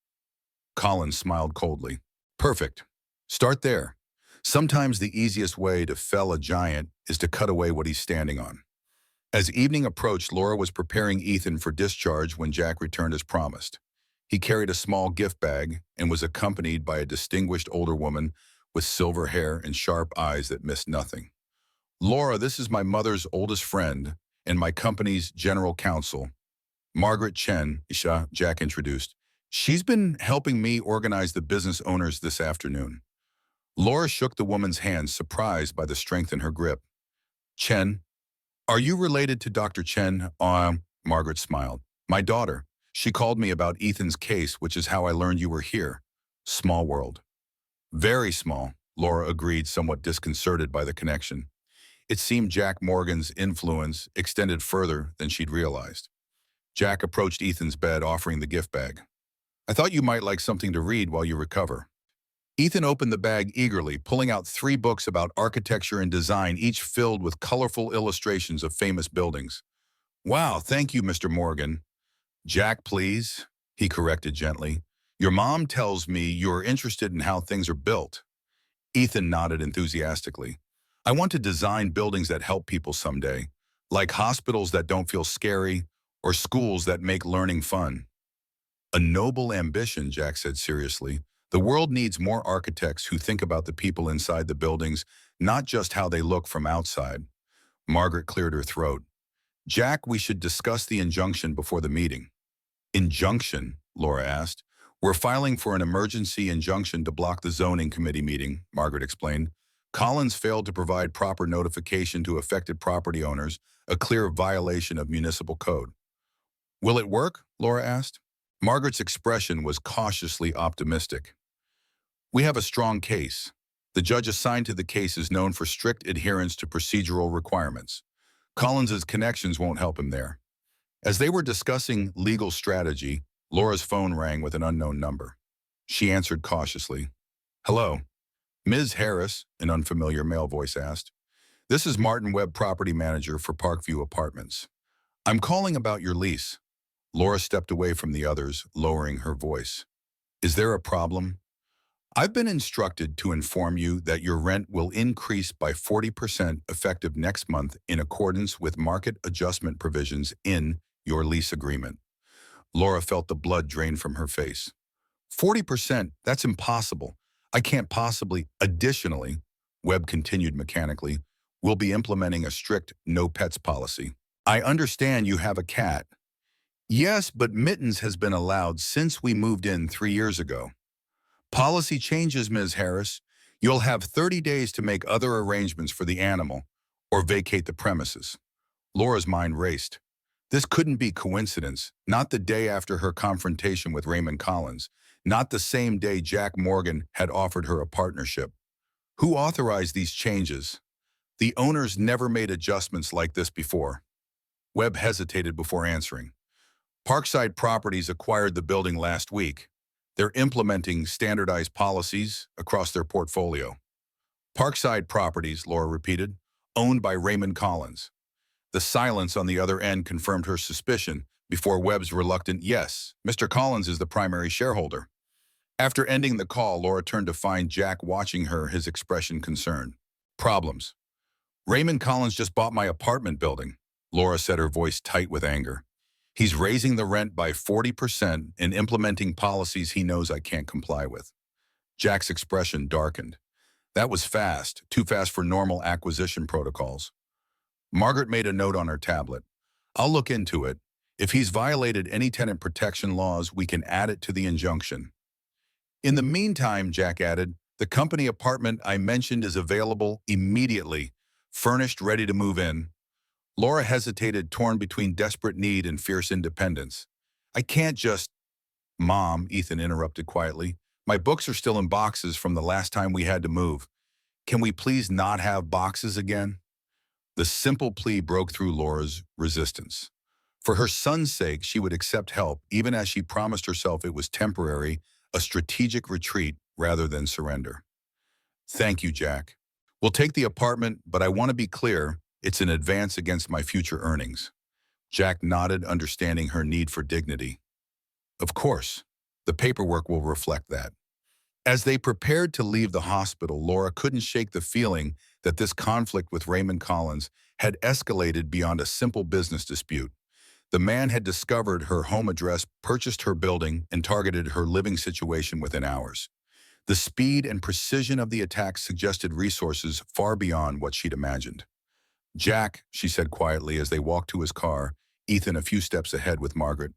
Collins smiled coldly. "Perfect. Start there. Sometimes the easiest way to fell a giant is to cut away what he's standing on." As evening approached, Laura was preparing Ethan for discharge when Jack returned as promised. He carried a small gift bag and was accompanied by a distinguished older woman with silver hair and sharp eyes that missed nothing. "Laura, this is my mother's oldest friend and my company's general counsel, Margaret Chen," Jack introduced. "She's been helping me organize the business owners this afternoon." Laura shook the woman's hand, surprised by the strength in her grip. "Chen, are you related to Dr. Chen?" Margaret smiled. "My daughter. She called me about Ethan's case, which is how I learned you were here." Small world. "Very small," Laura agreed, somewhat disconcerted by the connection. It seemed Jack Morgan's influence extended further than she'd realized. Jack approached Ethan's bed, offering the gift bag. "I thought you might like something to read while you recover." Ethan opened the bag eagerly, pulling out 3 books about architecture and design, each filled with colorful illustrations of famous buildings. "Wow, thank you, Mr. Morgan." "Jack, please," he corrected gently. "Your mom tells me you're interested in how things are built." Ethan nodded enthusiastically. "I want to design buildings that help people someday, like hospitals that don't feel scary or schools that make learning fun." "A noble ambition," Jack said seriously. "The world needs more architects who think about the people inside the buildings, not just how they look from outside." Margaret cleared her throat. "Jack, we should discuss the injunction before the meeting." "Injunction?" Laura asked. "We're filing for an emergency injunction to block the zoning committee meeting," Margaret explained. "Collins failed to provide proper notification to affected property owners, a clear violation of municipal code." "Will it work?" Laura asked. Margaret's expression was cautiously optimistic. "We have a strong case. The judge assigned to the case is known for strict adherence to procedural requirements. Collins's connections won't help him there." As they were discussing legal strategy, Laura's phone rang with an unknown number. She answered cautiously. "Hello." "Ms. Harris," an unfamiliar male voice asked. "This is Martin Webb, property manager for Parkview Apartments. I'm calling about your lease." Laura stepped away from the others, lowering her voice. "Is there a problem?" "I've been instructed to inform you that your rent will increase by 40% effective next month in accordance with market adjustment provisions in your lease agreement." Laura felt the blood drain from her face. 40%? That's impossible. I can't possibly. Additionally, Webb continued mechanically, we'll be implementing a strict no pets policy. I understand you have a cat. Yes, but Mittens has been allowed since we moved in 3 years ago. Policy changes, Ms. Harris. You'll have 30 days to make other arrangements for the animal or vacate the premises. Laura's mind raced. This couldn't be coincidence, not the day after her confrontation with Raymond Collins, not the same day Jack Morgan had offered her a partnership. Who authorized these changes? The owners never made adjustments like this before. Webb hesitated before answering. Parkside Properties acquired the building last week. They're implementing standardized policies across their portfolio. Parkside Properties, Laura repeated, owned by Raymond Collins. The silence on the other end confirmed her suspicion before Webb's reluctant yes, Mr. Collins is the primary shareholder. After ending the call, Laura turned to find Jack watching her, his expression concerned. Problems. Raymond Collins just bought my apartment building, Laura said, her voice tight with anger. He's raising the rent by 40% and implementing policies he knows I can't comply with. Jack's expression darkened. That was fast, too fast for normal acquisition protocols. Margaret made a note on her tablet. I'll look into it. If he's violated any tenant protection laws, we can add it to the injunction. In the meantime, Jack added, the company apartment I mentioned is available immediately, furnished, ready to move in. Laura hesitated, torn between desperate need and fierce independence. I can't just— Mom, Ethan interrupted quietly. My books are still in boxes from the last time we had to move. Can we please not have boxes again? The simple plea broke through Laura's resistance. For her son's sake, she would accept help, even as she promised herself it was temporary, a strategic retreat rather than surrender. Thank you, Jack. We'll take the apartment, but I want to be clear, it's an advance against my future earnings. Jack nodded, understanding her need for dignity. Of course, the paperwork will reflect that. As they prepared to leave the hospital, Laura couldn't shake the feeling that this conflict with Raymond Collins had escalated beyond a simple business dispute. The man had discovered her home address, purchased her building, and targeted her living situation within hours. The speed and precision of the attack suggested resources far beyond what she'd imagined. Jack, she said quietly as they walked to his car, Ethan a few steps ahead with Margaret.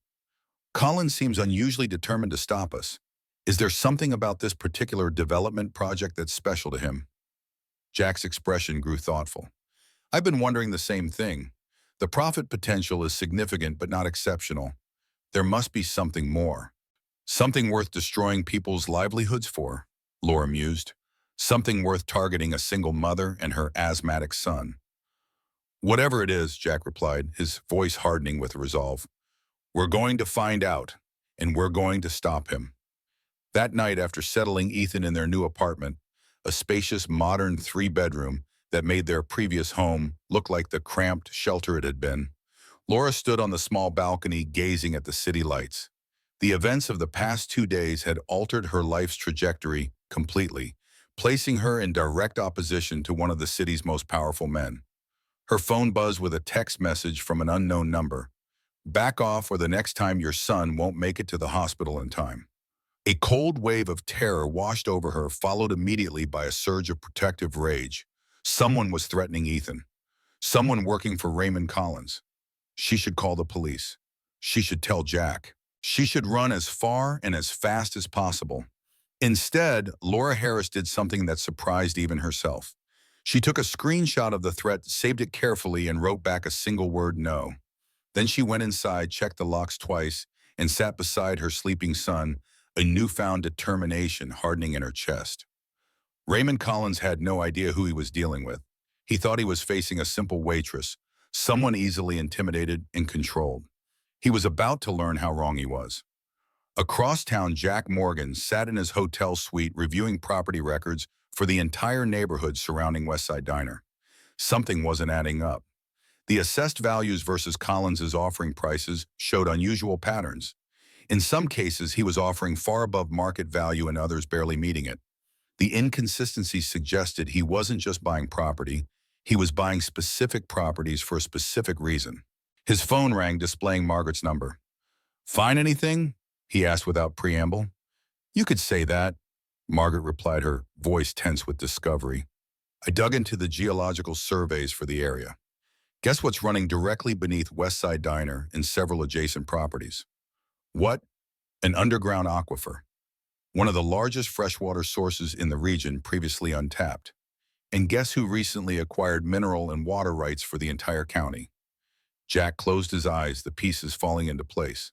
Collins seems unusually determined to stop us. Is there something about this particular development project that's special to him? Jack's expression grew thoughtful. I've been wondering the same thing. The profit potential is significant but not exceptional. There must be something more. Something worth destroying people's livelihoods for, Laura mused. Something worth targeting a single mother and her asthmatic son. Whatever it is, Jack replied, his voice hardening with resolve. We're going to find out, and we're going to stop him. That night, after settling Ethan in their new apartment, a spacious, modern three-bedroom that made their previous home look like the cramped shelter it had been, Laura stood on the small balcony gazing at the city lights. The events of the past 2 days had altered her life's trajectory completely, placing her in direct opposition to one of the city's most powerful men. Her phone buzzed with a text message from an unknown number. Back off, or the next time your son won't make it to the hospital in time. A cold wave of terror washed over her, followed immediately by a surge of protective rage. Someone was threatening Ethan. Someone working for Raymond Collins. She should call the police. She should tell Jack. She should run as far and as fast as possible. Instead, Laura Harris did something that surprised even herself. She took a screenshot of the threat, saved it carefully, and wrote back a single word, no. Then she went inside, checked the locks twice, and sat beside her sleeping son, a newfound determination hardening in her chest. Raymond Collins had no idea who he was dealing with. He thought he was facing a simple waitress, someone easily intimidated and controlled. He was about to learn how wrong he was. Across town, Jack Morgan sat in his hotel suite reviewing property records for the entire neighborhood surrounding Westside Diner. Something wasn't adding up. The assessed values versus Collins's offering prices showed unusual patterns. In some cases, he was offering far above market value and others barely meeting it. The inconsistency suggested he wasn't just buying property, he was buying specific properties for a specific reason. His phone rang, displaying Margaret's number. Find anything? He asked without preamble. You could say that, Margaret replied, her voice tense with discovery. I dug into the geological surveys for the area. Guess what's running directly beneath Westside Diner and several adjacent properties? What? An underground aquifer. One of the largest freshwater sources in the region, previously untapped. And guess who recently acquired mineral and water rights for the entire county? Jack closed his eyes, the pieces falling into place.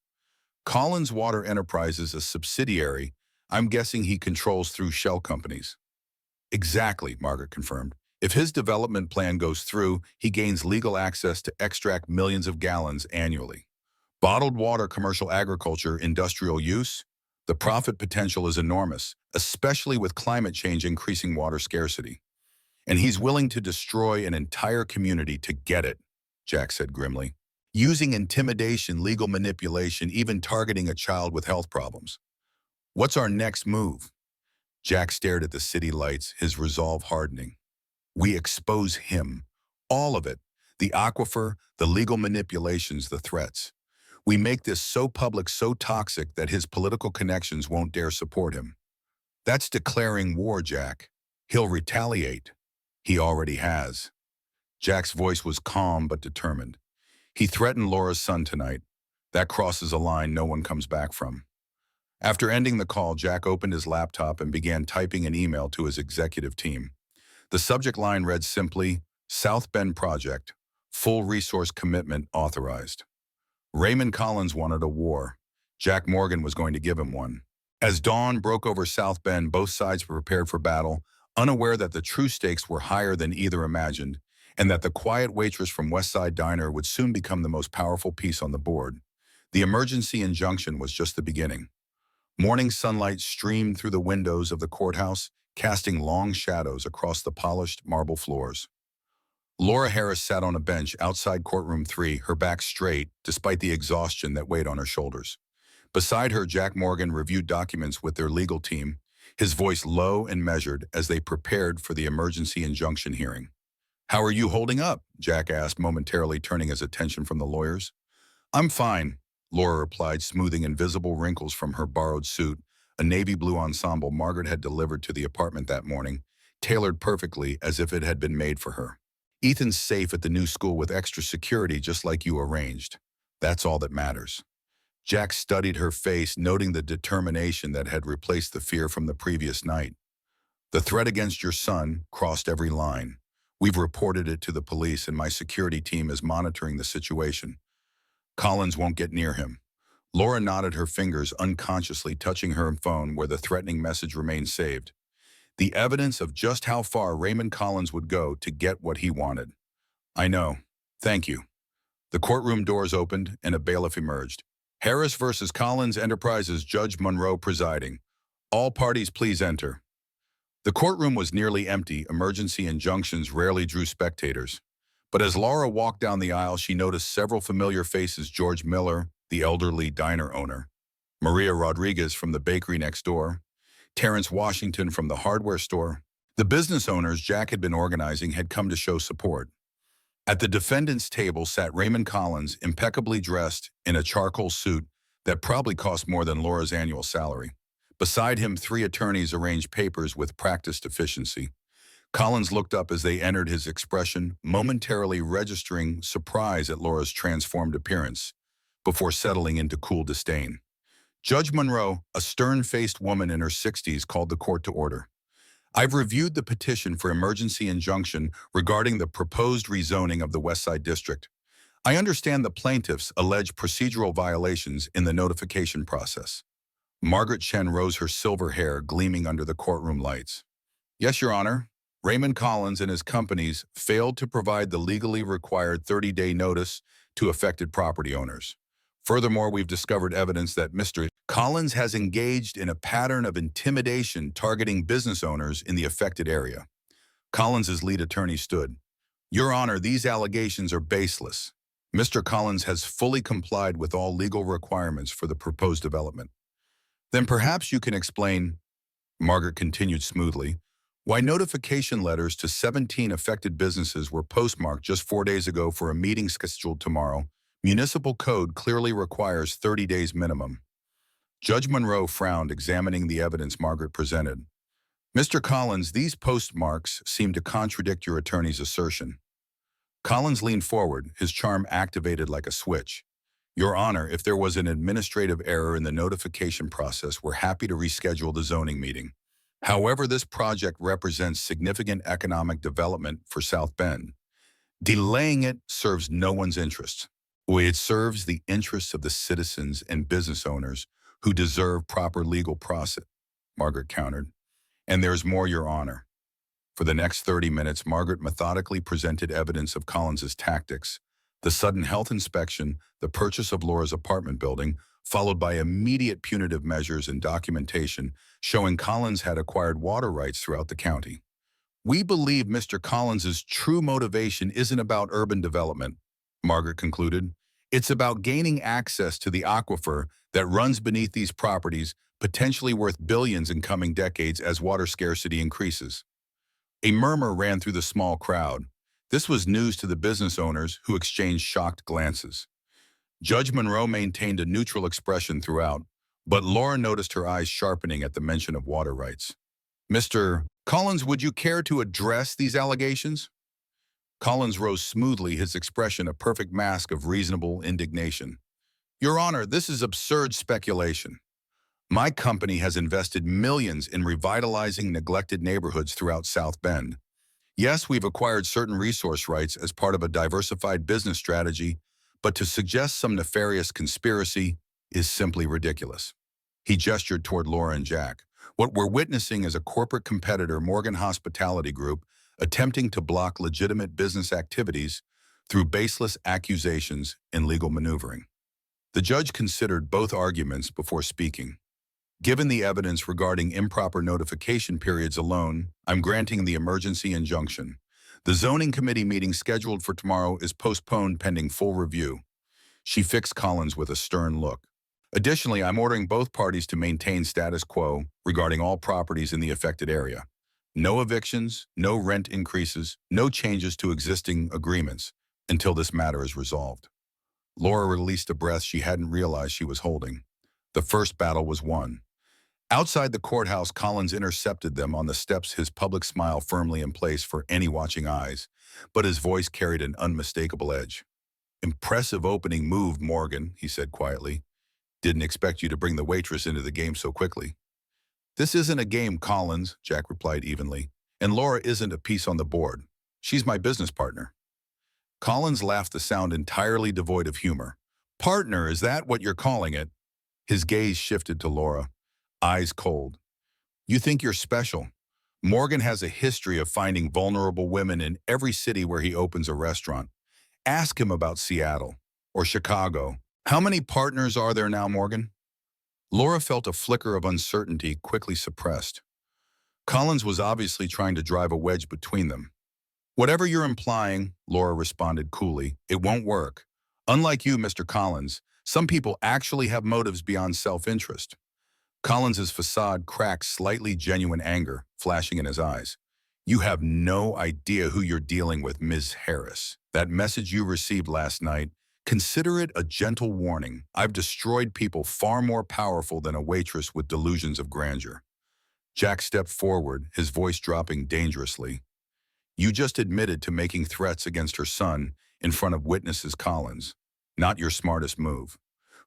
Collins Water Enterprises, a subsidiary. I'm guessing he controls through shell companies. Exactly, Margaret confirmed. If his development plan goes through, he gains legal access to extract millions of gallons annually. Bottled water, commercial agriculture, industrial use, the profit potential is enormous, especially with climate change increasing water scarcity. And he's willing to destroy an entire community to get it, Jack said grimly. Using intimidation, legal manipulation, even targeting a child with health problems. What's our next move? Jack stared at the city lights, his resolve hardening. We expose him. All of it. The aquifer, the legal manipulations, the threats. We make this so public, so toxic that his political connections won't dare support him. That's declaring war, Jack. He'll retaliate. He already has. Jack's voice was calm but determined. He threatened Laura's son tonight. That crosses a line no one comes back from. After ending the call, Jack opened his laptop and began typing an email to his executive team. The subject line read simply, South Bend Project, full resource commitment authorized. Raymond Collins wanted a war. Jack Morgan was going to give him one. As dawn broke over South Bend, both sides were prepared for battle, unaware that the true stakes were higher than either imagined, and that the quiet waitress from Westside Diner would soon become the most powerful piece on the board. The emergency injunction was just the beginning. Morning sunlight streamed through the windows of the courthouse, casting long shadows across the polished marble floors. Laura Harris sat on a bench outside courtroom 3, her back straight, despite the exhaustion that weighed on her shoulders. Beside her, Jack Morgan reviewed documents with their legal team, his voice low and measured as they prepared for the emergency injunction hearing. "How are you holding up?" Jack asked, momentarily turning his attention from the lawyers. "I'm fine," Laura replied, smoothing invisible wrinkles from her borrowed suit, a navy blue ensemble Margaret had delivered to the apartment that morning, tailored perfectly as if it had been made for her. "Ethan's safe at the new school with extra security just like you arranged. That's all that matters." Jack studied her face, noting the determination that had replaced the fear from the previous night. "The threat against your son crossed every line. We've reported it to the police and my security team is monitoring the situation. Collins won't get near him." Laura nodded, her fingers unconsciously touching her phone where the threatening message remained saved. The evidence of just how far Raymond Collins would go to get what he wanted. "I know. Thank you." The courtroom doors opened and a bailiff emerged. "Harris versus Collins Enterprises, Judge Monroe presiding. All parties please enter." The courtroom was nearly empty. Emergency injunctions rarely drew spectators. But as Laura walked down the aisle, she noticed several familiar faces: George Miller, the elderly diner owner; Maria Rodriguez from the bakery next door; Terrence Washington from the hardware store. The business owners Jack had been organizing had come to show support. At the defendant's table sat Raymond Collins, impeccably dressed in a charcoal suit that probably cost more than Laura's annual salary. Beside him, 3 attorneys arranged papers with practiced efficiency. Collins looked up as they entered, his expression momentarily registering surprise at Laura's transformed appearance, before settling into cool disdain. Judge Monroe, a stern-faced woman in her 60s, called the court to order. "I've reviewed the petition for emergency injunction regarding the proposed rezoning of the Westside District. I understand the plaintiffs allege procedural violations in the notification process." Margaret Chen rose, her silver hair gleaming under the courtroom lights. "Yes, Your Honor. Raymond Collins and his companies failed to provide the legally required 30-day notice to affected property owners. Furthermore, we've discovered evidence that Mr. Collins has engaged in a pattern of intimidation targeting business owners in the affected area." Collins's lead attorney stood. "Your Honor, these allegations are baseless. Mr. Collins has fully complied with all legal requirements for the proposed development." "Then perhaps you can explain," Margaret continued smoothly, "why notification letters to 17 affected businesses were postmarked just 4 days ago for a meeting scheduled tomorrow. Municipal code clearly requires 30 days minimum." Judge Monroe frowned, examining the evidence Margaret presented. "Mr. Collins, these postmarks seem to contradict your attorney's assertion." Collins leaned forward, his charm activated like a switch. "Your Honor, if there was an administrative error in the notification process, we're happy to reschedule the zoning meeting. However, this project represents significant economic development for South Bend. Delaying it serves no one's interests. It serves the interests of the citizens and business owners who deserve proper legal process," Margaret countered. "And there's more, Your Honor." For the next 30 minutes, Margaret methodically presented evidence of Collins's tactics: the sudden health inspection, the purchase of Laura's apartment building, followed by immediate punitive measures and documentation showing Collins had acquired water rights throughout the county. "We believe Mr. Collins's true motivation isn't about urban development," Margaret concluded. "It's about gaining access to the aquifer that runs beneath these properties, potentially worth billions in coming decades as water scarcity increases." A murmur ran through the small crowd. This was news to the business owners, who exchanged shocked glances. Judge Monroe maintained a neutral expression throughout. But Laura noticed her eyes sharpening at the mention of water rights. Mr. Collins, would you care to address these allegations? Collins rose smoothly, his expression a perfect mask of reasonable indignation. Your Honor, this is absurd speculation. My company has invested millions in revitalizing neglected neighborhoods throughout South Bend. Yes, we've acquired certain resource rights as part of a diversified business strategy, but to suggest some nefarious conspiracy is simply ridiculous. He gestured toward Laura and Jack. What we're witnessing is a corporate competitor, Morgan Hospitality Group, attempting to block legitimate business activities through baseless accusations and legal maneuvering. The judge considered both arguments before speaking. Given the evidence regarding improper notification periods alone, I'm granting the emergency injunction. The zoning committee meeting scheduled for tomorrow is postponed pending full review. She fixed Collins with a stern look. Additionally, I'm ordering both parties to maintain status quo regarding all properties in the affected area. No evictions, no rent increases, no changes to existing agreements until this matter is resolved. Laura released a breath she hadn't realized she was holding. The first battle was won. Outside the courthouse, Collins intercepted them on the steps, his public smile firmly in place for any watching eyes, but his voice carried an unmistakable edge. Impressive opening move, Morgan, he said quietly. Didn't expect you to bring the waitress into the game so quickly. This isn't a game, Collins, Jack replied evenly, and Laura isn't a piece on the board. She's my business partner. Collins laughed, the sound entirely devoid of humor. Partner, is that what you're calling it? His gaze shifted to Laura, eyes cold. You think you're special? Morgan has a history of finding vulnerable women in every city where he opens a restaurant. Ask him about Seattle or Chicago. How many partners are there now, Morgan? Laura felt a flicker of uncertainty, quickly suppressed. Collins was obviously trying to drive a wedge between them. Whatever you're implying, Laura responded coolly, it won't work. Unlike you, Mr. Collins, some people actually have motives beyond self-interest. Collins's facade cracked, slightly genuine anger flashing in his eyes. You have no idea who you're dealing with, Ms. Harris. That message you received last night, consider it a gentle warning. I've destroyed people far more powerful than a waitress with delusions of grandeur. Jack stepped forward, his voice dropping dangerously. You just admitted to making threats against her son in front of witnesses, Collins. Not your smartest move.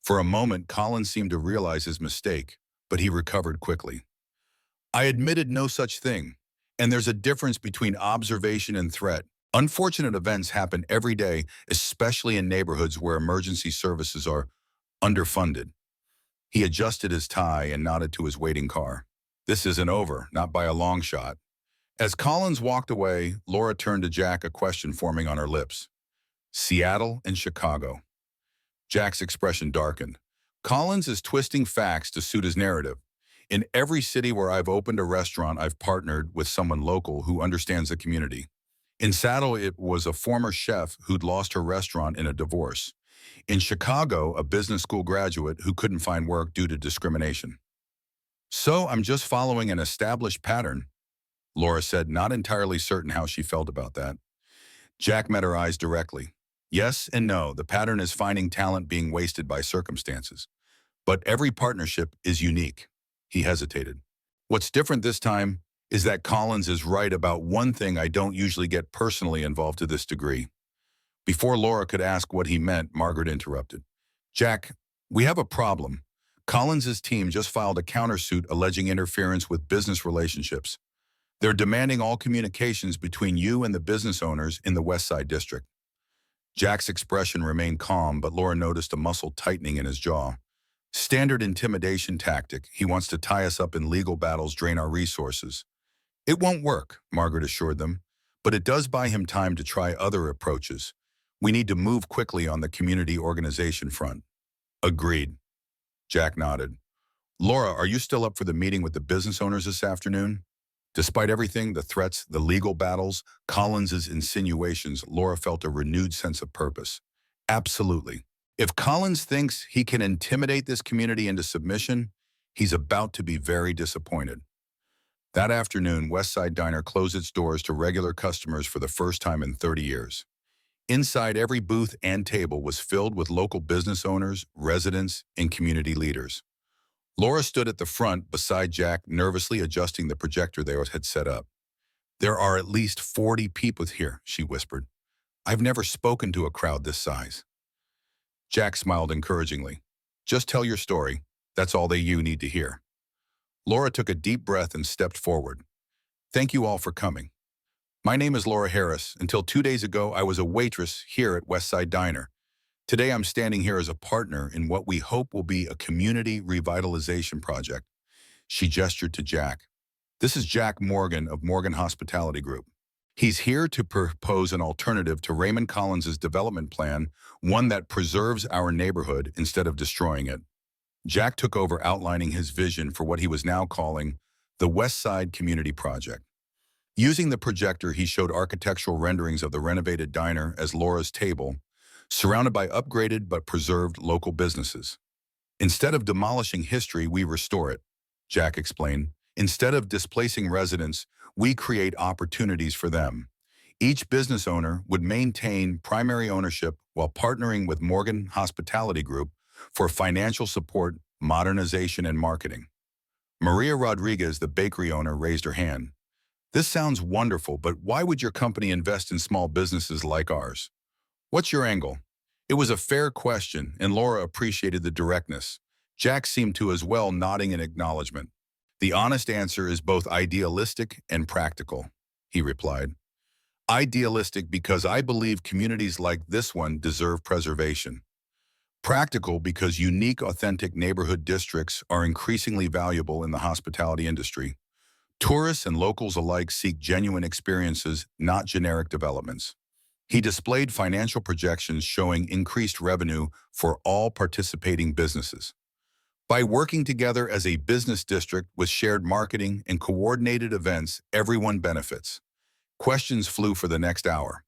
For a moment, Collins seemed to realize his mistake, but he recovered quickly. I admitted no such thing, and there's a difference between observation and threat. Unfortunate events happen every day, especially in neighborhoods where emergency services are underfunded. He adjusted his tie and nodded to his waiting car. This isn't over, not by a long shot. As Collins walked away, Laura turned to Jack, a question forming on her lips. Seattle and Chicago. Jack's expression darkened. Collins is twisting facts to suit his narrative. In every city where I've opened a restaurant, I've partnered with someone local who understands the community. In Seattle, it was a former chef who'd lost her restaurant in a divorce. In Chicago, a business school graduate who couldn't find work due to discrimination. So I'm just following an established pattern, Laura said, not entirely certain how she felt about that. Jack met her eyes directly. Yes and no, the pattern is finding talent being wasted by circumstances. But every partnership is unique. He hesitated. What's different this time is that Collins is right about one thing I don't usually get personally involved to this degree. Before Laura could ask what he meant, Margaret interrupted. Jack, we have a problem. Collins's team just filed a countersuit alleging interference with business relationships. They're demanding all communications between you and the business owners in the West Side District. Jack's expression remained calm, but Laura noticed a muscle tightening in his jaw. Standard intimidation tactic. He wants to tie us up in legal battles, drain our resources. It won't work, Margaret assured them, but it does buy him time to try other approaches. We need to move quickly on the community organization front. Agreed. Jack nodded. Laura, are you still up for the meeting with the business owners this afternoon? Despite everything, the threats, the legal battles, Collins's insinuations, Laura felt a renewed sense of purpose. Absolutely. If Collins thinks he can intimidate this community into submission, he's about to be very disappointed. That afternoon, Westside Diner closed its doors to regular customers for the first time in 30 years. Inside, every booth and table was filled with local business owners, residents, and community leaders. Laura stood at the front beside Jack, nervously adjusting the projector they had set up. "There are at least 40 people here," she whispered. "I've never spoken to a crowd this size." Jack smiled encouragingly. "Just tell your story. That's all you need to hear." Laura took a deep breath and stepped forward. "Thank you all for coming. My name is Laura Harris. Until 2 days ago, I was a waitress here at Westside Diner. Today, I'm standing here as a partner in what we hope will be a community revitalization project." She gestured to Jack. "This is Jack Morgan of Morgan Hospitality Group. He's here to propose an alternative to Raymond Collins's development plan, one that preserves our neighborhood instead of destroying it." Jack took over, outlining his vision for what he was now calling the West Side Community Project. Using the projector, he showed architectural renderings of the renovated diner as Laura's table, surrounded by upgraded but preserved local businesses. "Instead of demolishing history, we restore it," Jack explained. "Instead of displacing residents, we create opportunities for them. Each business owner would maintain primary ownership while partnering with Morgan Hospitality Group for financial support, modernization, and marketing." Maria Rodriguez, the bakery owner, raised her hand. "This sounds wonderful, but why would your company invest in small businesses like ours? What's your angle?" It was a fair question, and Laura appreciated the directness. Jack seemed to as well, nodding in acknowledgement. "The honest answer is both idealistic and practical," he replied. "Idealistic because I believe communities like this one deserve preservation. Practical because unique, authentic neighborhood districts are increasingly valuable in the hospitality industry. Tourists and locals alike seek genuine experiences, not generic developments." He displayed financial projections showing increased revenue for all participating businesses. "By working together as a business district with shared marketing and coordinated events, everyone benefits." Questions flew for the next hour.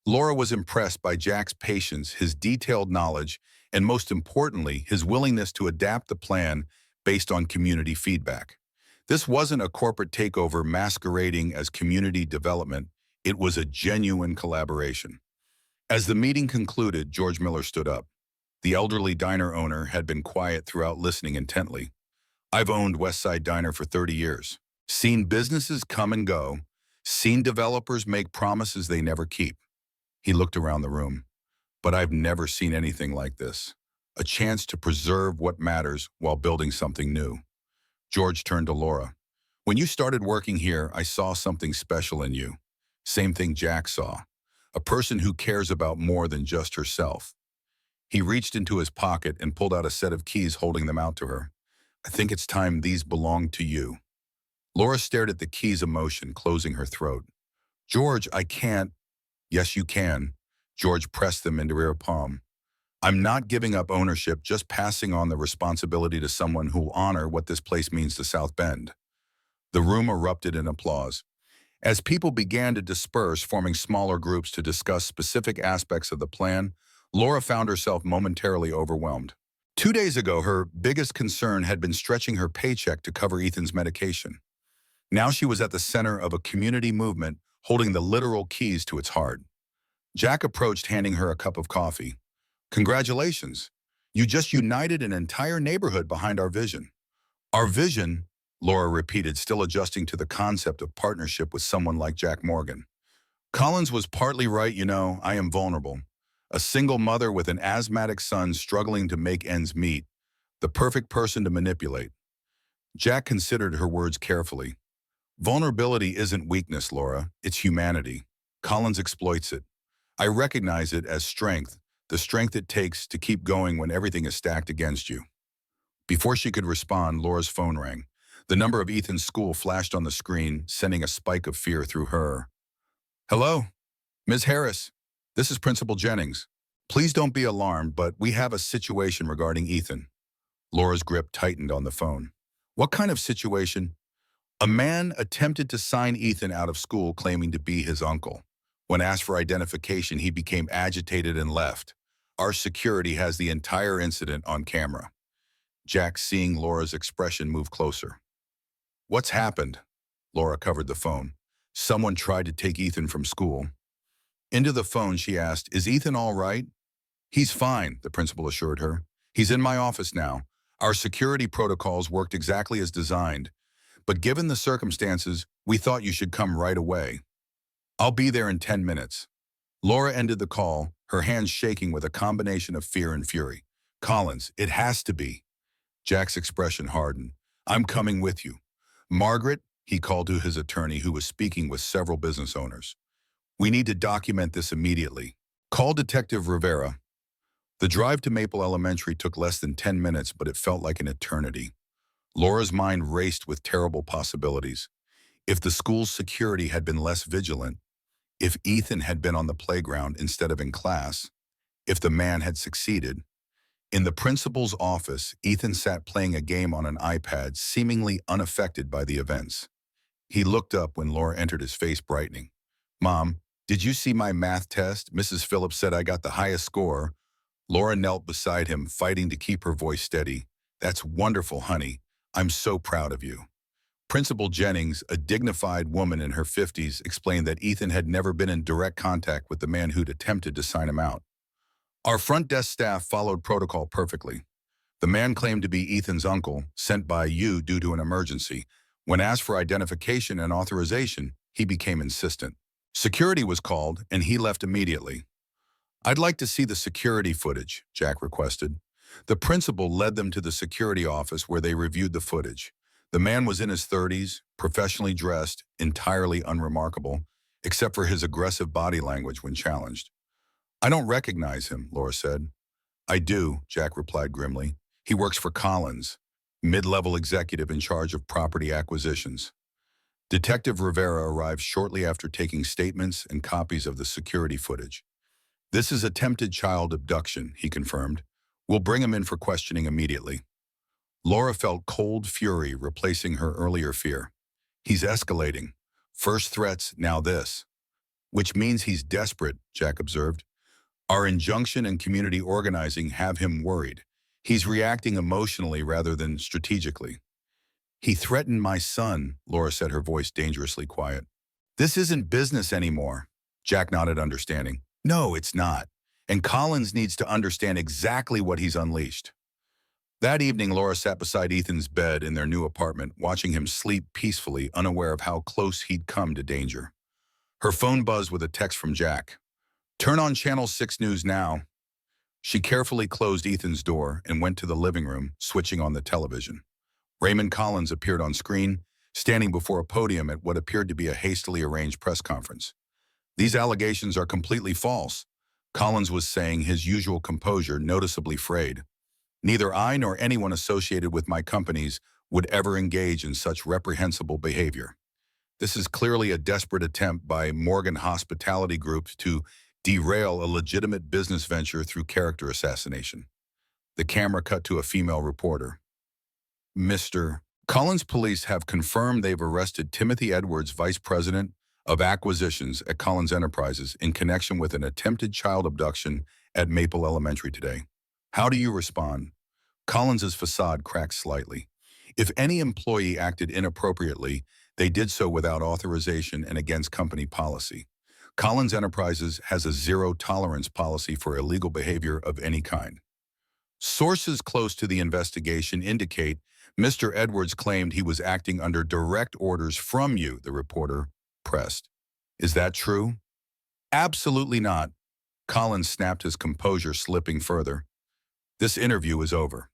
Laura was impressed by Jack's patience, his detailed knowledge, and most importantly, his willingness to adapt the plan based on community feedback. This wasn't a corporate takeover masquerading as community development. It was a genuine collaboration. As the meeting concluded, George Miller stood up. The elderly diner owner had been quiet throughout, listening intently. "I've owned Westside Diner for 30 years. Seen businesses come and go. Seen developers make promises they never keep." He looked around the room. "But I've never seen anything like this. A chance to preserve what matters while building something new." George turned to Laura. "When you started working here, I saw something special in you. Same thing Jack saw. A person who cares about more than just herself." He reached into his pocket and pulled out a set of keys, holding them out to her. "I think it's time these belong to you." Laura stared at the keys, emotion closing her throat. "George, I can't." "Yes, you can." George pressed them into her palm. "I'm not giving up ownership, just passing on the responsibility to someone who'll honor what this place means to South Bend." The room erupted in applause. As people began to disperse, forming smaller groups to discuss specific aspects of the plan, Laura found herself momentarily overwhelmed. 2 days ago, her biggest concern had been stretching her paycheck to cover Ethan's medication. Now she was at the center of a community movement, holding the literal keys to its heart. Jack approached, handing her a cup of coffee. "Congratulations. You just united an entire neighborhood behind our vision." "Our vision," Laura repeated, still adjusting to the concept of partnership with someone like Jack Morgan. "Collins was partly right, you know. I am vulnerable. A single mother with an asthmatic son struggling to make ends meet. The perfect person to manipulate." Jack considered her words carefully. "Vulnerability isn't weakness, Laura. It's humanity. Collins exploits it. I recognize it as strength, the strength it takes to keep going when everything is stacked against you." Before she could respond, Laura's phone rang. The number of Ethan's school flashed on the screen, sending a spike of fear through her. "Hello, Ms. Harris. This is Principal Jennings. Please don't be alarmed, but we have a situation regarding Ethan." Laura's grip tightened on the phone. "What kind of situation?" "A man attempted to sign Ethan out of school claiming to be his uncle. When asked for identification, he became agitated and left. Our security has the entire incident on camera." Jack, seeing Laura's expression, moved closer. "What's happened?" Laura covered the phone. "Someone tried to take Ethan from school." Into the phone, she asked, "Is Ethan all right?" "He's fine," the principal assured her. "He's in my office now. Our security protocols worked exactly as designed, but given the circumstances, we thought you should come right away. I'll be there in 10 minutes. Laura ended the call, her hands shaking with a combination of fear and fury. Collins, it has to be. Jack's expression hardened. I'm coming with you. Margaret, he called to his attorney who was speaking with several business owners. We need to document this immediately. Call Detective Rivera. The drive to Maple Elementary took less than 10 minutes, but it felt like an eternity. Laura's mind raced with terrible possibilities. If the school's security had been less vigilant, if Ethan had been on the playground instead of in class, if the man had succeeded. In the principal's office, Ethan sat playing a game on an iPad, seemingly unaffected by the events. He looked up when Laura entered, his face brightening. Mom, did you see my math test? Mrs. Phillips said I got the highest score. Laura knelt beside him, fighting to keep her voice steady. That's wonderful, honey. I'm so proud of you. Principal Jennings, a dignified woman in her 50s, explained that Ethan had never been in direct contact with the man who'd attempted to sign him out. Our front desk staff followed protocol perfectly. The man claimed to be Ethan's uncle, sent by you due to an emergency. When asked for identification and authorization, he became insistent. Security was called, and he left immediately. I'd like to see the security footage, Jack requested. The principal led them to the security office where they reviewed the footage. The man was in his 30s, professionally dressed, entirely unremarkable, except for his aggressive body language when challenged. I don't recognize him, Laura said. I do, Jack replied grimly. He works for Collins, mid-level executive in charge of property acquisitions. Detective Rivera arrived shortly after taking statements and copies of the security footage. This is attempted child abduction, he confirmed. We'll bring him in for questioning immediately. Laura felt cold fury replacing her earlier fear. He's escalating. First threats, now this. Which means he's desperate, Jack observed. Our injunction and community organizing have him worried. He's reacting emotionally rather than strategically. He threatened my son, Laura said, her voice dangerously quiet. This isn't business anymore. Jack nodded, understanding. No, it's not. And Collins needs to understand exactly what he's unleashed. That evening, Laura sat beside Ethan's bed in their new apartment, watching him sleep peacefully, unaware of how close he'd come to danger. Her phone buzzed with a text from Jack. Turn on Channel 6 News now. She carefully closed Ethan's door and went to the living room, switching on the television. Raymond Collins appeared on screen, standing before a podium at what appeared to be a hastily arranged press conference. These allegations are completely false, Collins was saying, his usual composure noticeably frayed. Neither I nor anyone associated with my companies would ever engage in such reprehensible behavior. This is clearly a desperate attempt by Morgan Hospitality Group to derail a legitimate business venture through character assassination. The camera cut to a female reporter. Mr. Collins police have confirmed they've arrested Timothy Edwards, vice president of acquisitions at Collins Enterprises, in connection with an attempted child abduction at Maple Elementary today. How do you respond? Collins's facade cracked slightly. If any employee acted inappropriately, they did so without authorization and against company policy. Collins Enterprises has a zero-tolerance policy for illegal behavior of any kind. Sources close to the investigation indicate Mr. Edwards claimed he was acting under direct orders from you, the reporter pressed. Is that true? Absolutely not. Collins snapped, his composure slipping further. This interview is over.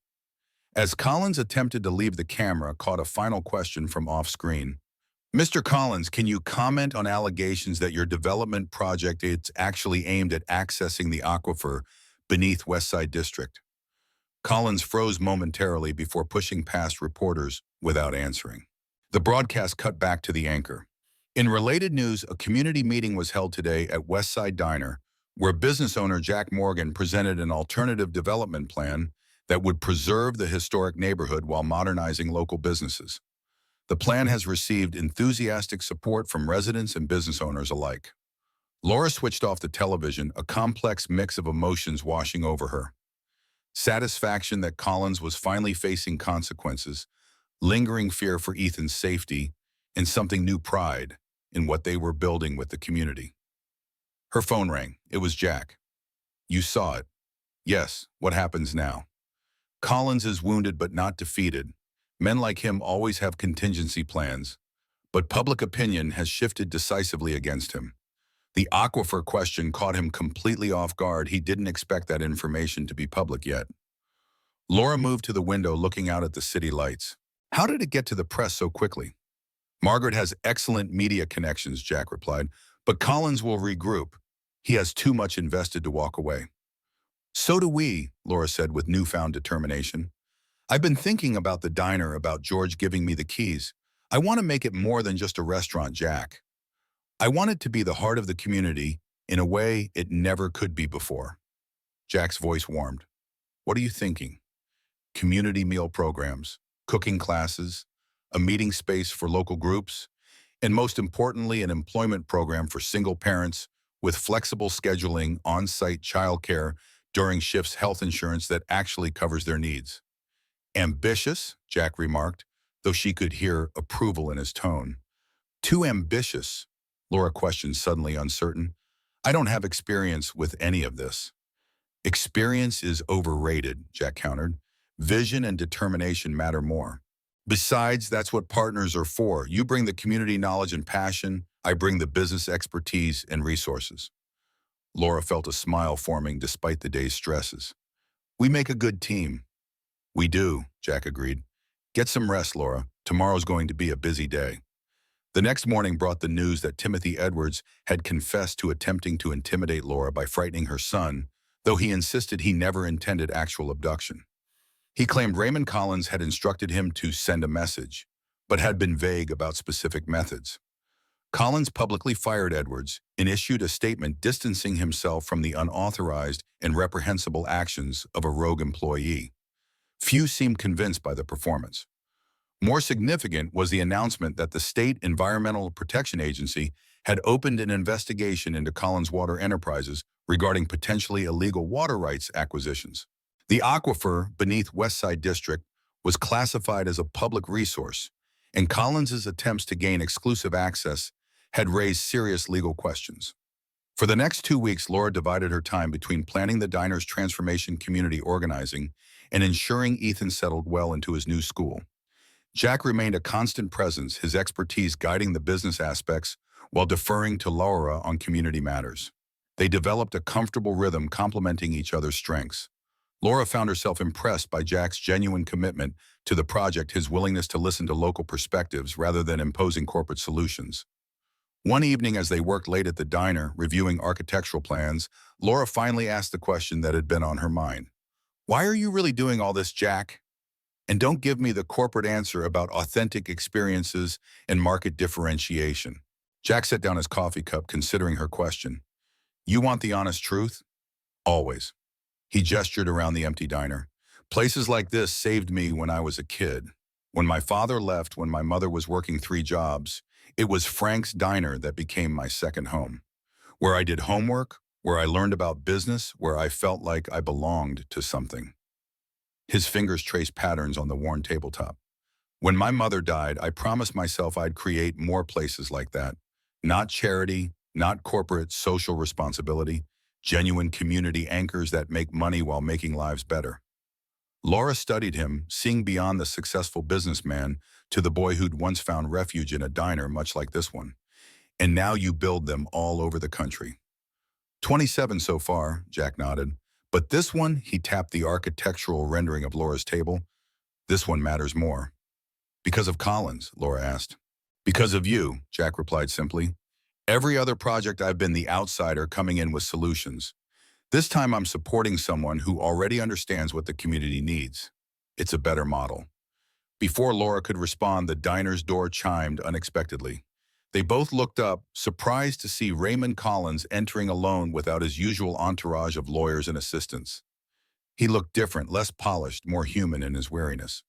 As Collins attempted to leave the camera, caught a final question from off-screen. Mr. Collins, can you comment on allegations that your development project is actually aimed at accessing the aquifer beneath Westside District? Collins froze momentarily before pushing past reporters without answering. The broadcast cut back to the anchor. In related news, a community meeting was held today at Westside Diner, where business owner Jack Morgan presented an alternative development plan that would preserve the historic neighborhood while modernizing local businesses. The plan has received enthusiastic support from residents and business owners alike. Laura switched off the television, a complex mix of emotions washing over her. Satisfaction that Collins was finally facing consequences, lingering fear for Ethan's safety, and something new, pride in what they were building with the community. Her phone rang. It was Jack. You saw it. Yes, what happens now? Collins is wounded but not defeated. Men like him always have contingency plans, but public opinion has shifted decisively against him. The aquifer question caught him completely off guard. He didn't expect that information to be public yet. Laura moved to the window looking out at the city lights. How did it get to the press so quickly? Margaret has excellent media connections, Jack replied, but Collins will regroup. He has too much invested to walk away. So do we, Laura said with newfound determination. I've been thinking about the diner, about George giving me the keys. I want to make it more than just a restaurant, Jack. I want it to be the heart of the community in a way it never could be before. Jack's voice warmed. What are you thinking? Community meal programs, cooking classes, a meeting space for local groups, and most importantly, an employment program for single parents with flexible scheduling, on-site childcare during shifts, health insurance that actually covers their needs. Ambitious, Jack remarked, though she could hear approval in his tone. Too ambitious, Laura questioned, suddenly uncertain. I don't have experience with any of this. Experience is overrated, Jack countered. Vision and determination matter more. Besides, that's what partners are for. You bring the community knowledge and passion. I bring the business expertise and resources. Laura felt a smile forming despite the day's stresses. We make a good team. We do, Jack agreed. Get some rest, Laura. Tomorrow's going to be a busy day. The next morning brought the news that Timothy Edwards had confessed to attempting to intimidate Laura by frightening her son, though he insisted he never intended actual abduction. He claimed Raymond Collins had instructed him to send a message, but had been vague about specific methods. Collins publicly fired Edwards and issued a statement distancing himself from the unauthorized and reprehensible actions of a rogue employee. Few seemed convinced by the performance. More significant was the announcement that the State Environmental Protection Agency had opened an investigation into Collins Water Enterprises regarding potentially illegal water rights acquisitions. The aquifer beneath Westside District was classified as a public resource, and Collins's attempts to gain exclusive access had raised serious legal questions. For the next 2 weeks, Laura divided her time between planning the diner's transformation, community organizing, and ensuring Ethan settled well into his new school. Jack remained a constant presence, his expertise guiding the business aspects while deferring to Laura on community matters. They developed a comfortable rhythm complementing each other's strengths. Laura found herself impressed by Jack's genuine commitment to the project, his willingness to listen to local perspectives rather than imposing corporate solutions. One evening, as they worked late at the diner, reviewing architectural plans, Laura finally asked the question that had been on her mind. Why are you really doing all this, Jack? And don't give me the corporate answer about authentic experiences and market differentiation. Jack set down his coffee cup, considering her question. You want the honest truth? Always. He gestured around the empty diner. Places like this saved me when I was a kid. When my father left, when my mother was working 3 jobs, it was Frank's Diner that became my second home. Where I did homework, where I learned about business, where I felt like I belonged to something. His fingers traced patterns on the worn tabletop. When my mother died, I promised myself I'd create more places like that. Not charity, not corporate social responsibility, genuine community anchors that make money while making lives better. Laura studied him, seeing beyond the successful businessman to the boy who'd once found refuge in a diner much like this one. And now you build them all over the country. 27 so far, Jack nodded. But this one, he tapped the architectural rendering of Laura's table. This one matters more. Because of Collins, Laura asked. Because of you, Jack replied simply. Every other project I've been the outsider coming in with solutions. This time I'm supporting someone who already understands what the community needs. It's a better model. Before Laura could respond, the diner's door chimed unexpectedly. They both looked up, surprised to see Raymond Collins entering alone without his usual entourage of lawyers and assistants. He looked different, less polished, more human in his wariness.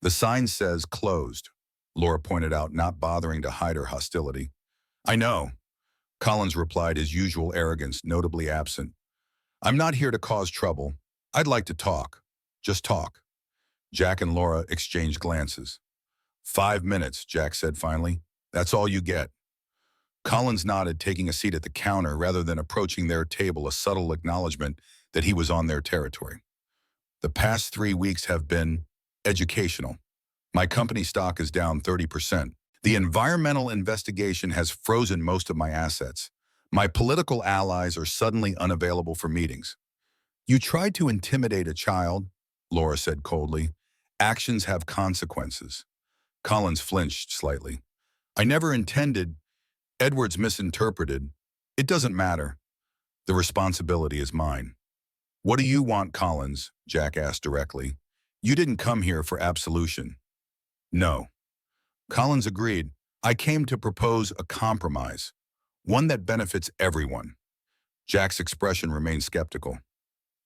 The sign says closed, Laura pointed out, not bothering to hide her hostility. I know, Collins replied, his usual arrogance notably absent. I'm not here to cause trouble. I'd like to talk. Just talk. Jack and Laura exchanged glances. 5 minutes, Jack said finally. That's all you get. Collins nodded, taking a seat at the counter rather than approaching their table, a subtle acknowledgement that he was on their territory. The past 3 weeks have been educational. My company stock is down 30%. The environmental investigation has frozen most of my assets. My political allies are suddenly unavailable for meetings. You tried to intimidate a child, Laura said coldly. Actions have consequences. Collins flinched slightly. I never intended. Edwards misinterpreted. It doesn't matter. The responsibility is mine. What do you want, Collins? Jack asked directly. You didn't come here for absolution. No. Collins agreed. I came to propose a compromise, one that benefits everyone. Jack's expression remained skeptical.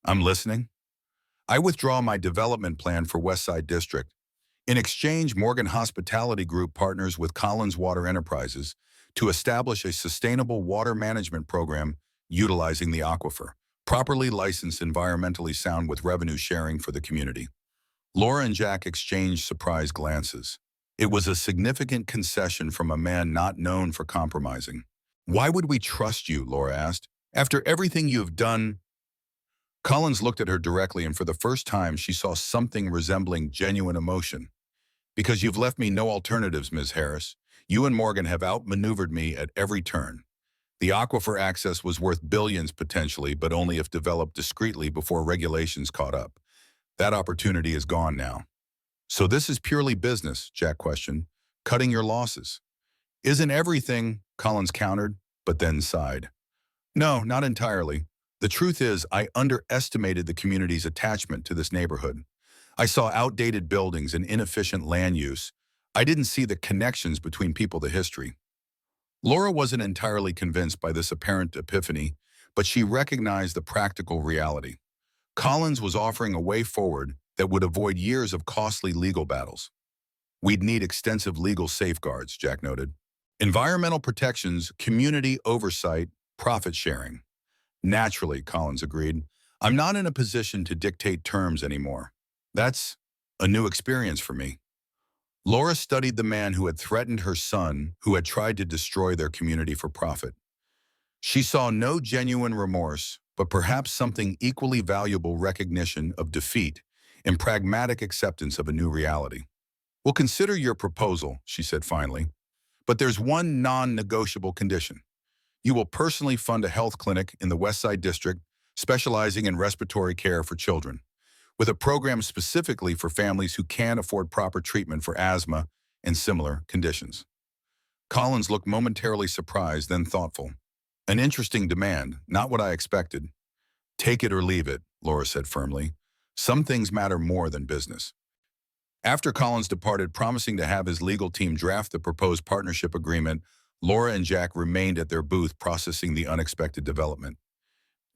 I'm listening. I withdraw my development plan for Westside District. In exchange, Morgan Hospitality Group partners with Collins Water Enterprises to establish a sustainable water management program utilizing the aquifer, properly licensed, environmentally sound with revenue sharing for the community. Laura and Jack exchanged surprised glances. It was a significant concession from a man not known for compromising. Why would we trust you, Laura asked. After everything you've done. Collins looked at her directly, and for the first time she saw something resembling genuine emotion. Because you've left me no alternatives, Ms. Harris. You and Morgan have outmaneuvered me at every turn. The aquifer access was worth billions potentially, but only if developed discreetly before regulations caught up. That opportunity is gone now. So this is purely business, Jack questioned. Cutting your losses. Isn't everything, Collins countered, but then sighed. No, not entirely. The truth is, I underestimated the community's attachment to this neighborhood. I saw outdated buildings and inefficient land use. I didn't see the connections between people to history. Laura wasn't entirely convinced by this apparent epiphany, but she recognized the practical reality. Collins was offering a way forward that would avoid years of costly legal battles. We'd need extensive legal safeguards, Jack noted. Environmental protections, community oversight, profit sharing. Naturally, Collins agreed. I'm not in a position to dictate terms anymore. That's a new experience for me. Laura studied the man who had threatened her son, who had tried to destroy their community for profit. She saw no genuine remorse, but perhaps something equally valuable: recognition of defeat and pragmatic acceptance of a new reality. We'll consider your proposal, she said finally, but there's one non-negotiable condition. You will personally fund a health clinic in the Westside District specializing in respiratory care for children, with a program specifically for families who can't afford proper treatment for asthma and similar conditions. Collins looked momentarily surprised, then thoughtful. An interesting demand, not what I expected. Take it or leave it, Laura said firmly. Some things matter more than business. After Collins departed, promising to have his legal team draft the proposed partnership agreement, Laura and Jack remained at their booth processing the unexpected development.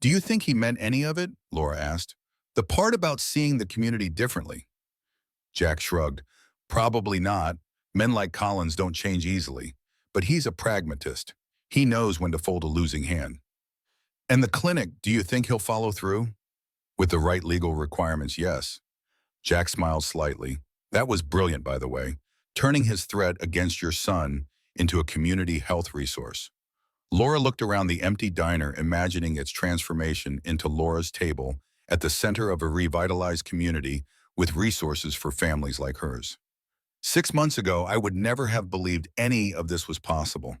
Do you think he meant any of it? Laura asked. The part about seeing the community differently. Jack shrugged. Probably not. Men like Collins don't change easily. But he's a pragmatist. He knows when to fold a losing hand. And the clinic, do you think he'll follow through? With the right legal requirements, yes. Jack smiled slightly. That was brilliant, by the way. Turning his threat against your son into a community health resource. Laura looked around the empty diner, imagining its transformation into Laura's table at the center of a revitalized community with resources for families like hers. 6 months ago, I would never have believed any of this was possible.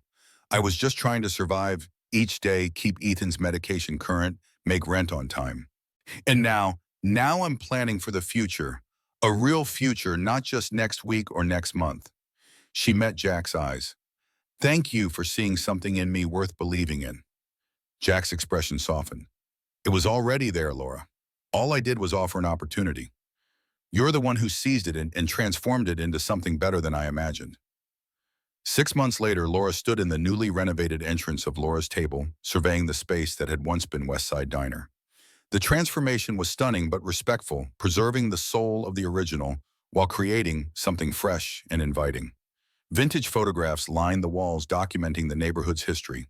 I was just trying to survive each day, keep Ethan's medication current, make rent on time. And now I'm planning for the future, a real future, not just next week or next month. She met Jack's eyes. Thank you for seeing something in me worth believing in. Jack's expression softened. It was already there, Laura. All I did was offer an opportunity. You're the one who seized it and transformed it into something better than I imagined. 6 months later, Laura stood in the newly renovated entrance of Laura's table, surveying the space that had once been Westside Diner. The transformation was stunning but respectful, preserving the soul of the original while creating something fresh and inviting. Vintage photographs lined the walls, documenting the neighborhood's history.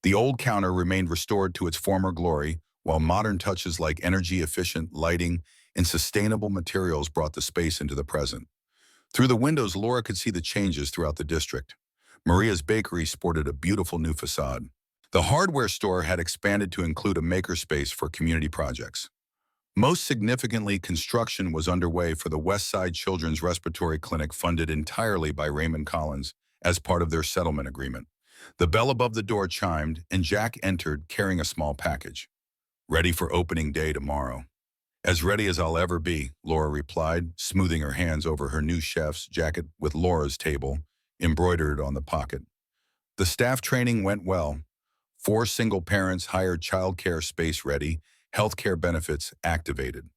The old counter remained restored to its former glory, while modern touches like energy-efficient lighting and sustainable materials brought the space into the present. Through the windows, Laura could see the changes throughout the district. Maria's Bakery sported a beautiful new facade. The hardware store had expanded to include a makerspace for community projects. Most significantly, construction was underway for the West Side Children's Respiratory Clinic funded entirely by Raymond Collins as part of their settlement agreement. The bell above the door chimed, and Jack entered carrying a small package. Ready for opening day tomorrow. As ready as I'll ever be, Laura replied, smoothing her hands over her new chef's jacket with Laura's table embroidered on the pocket. The staff training went well. 4 single parents hired childcare space ready, healthcare benefits activated.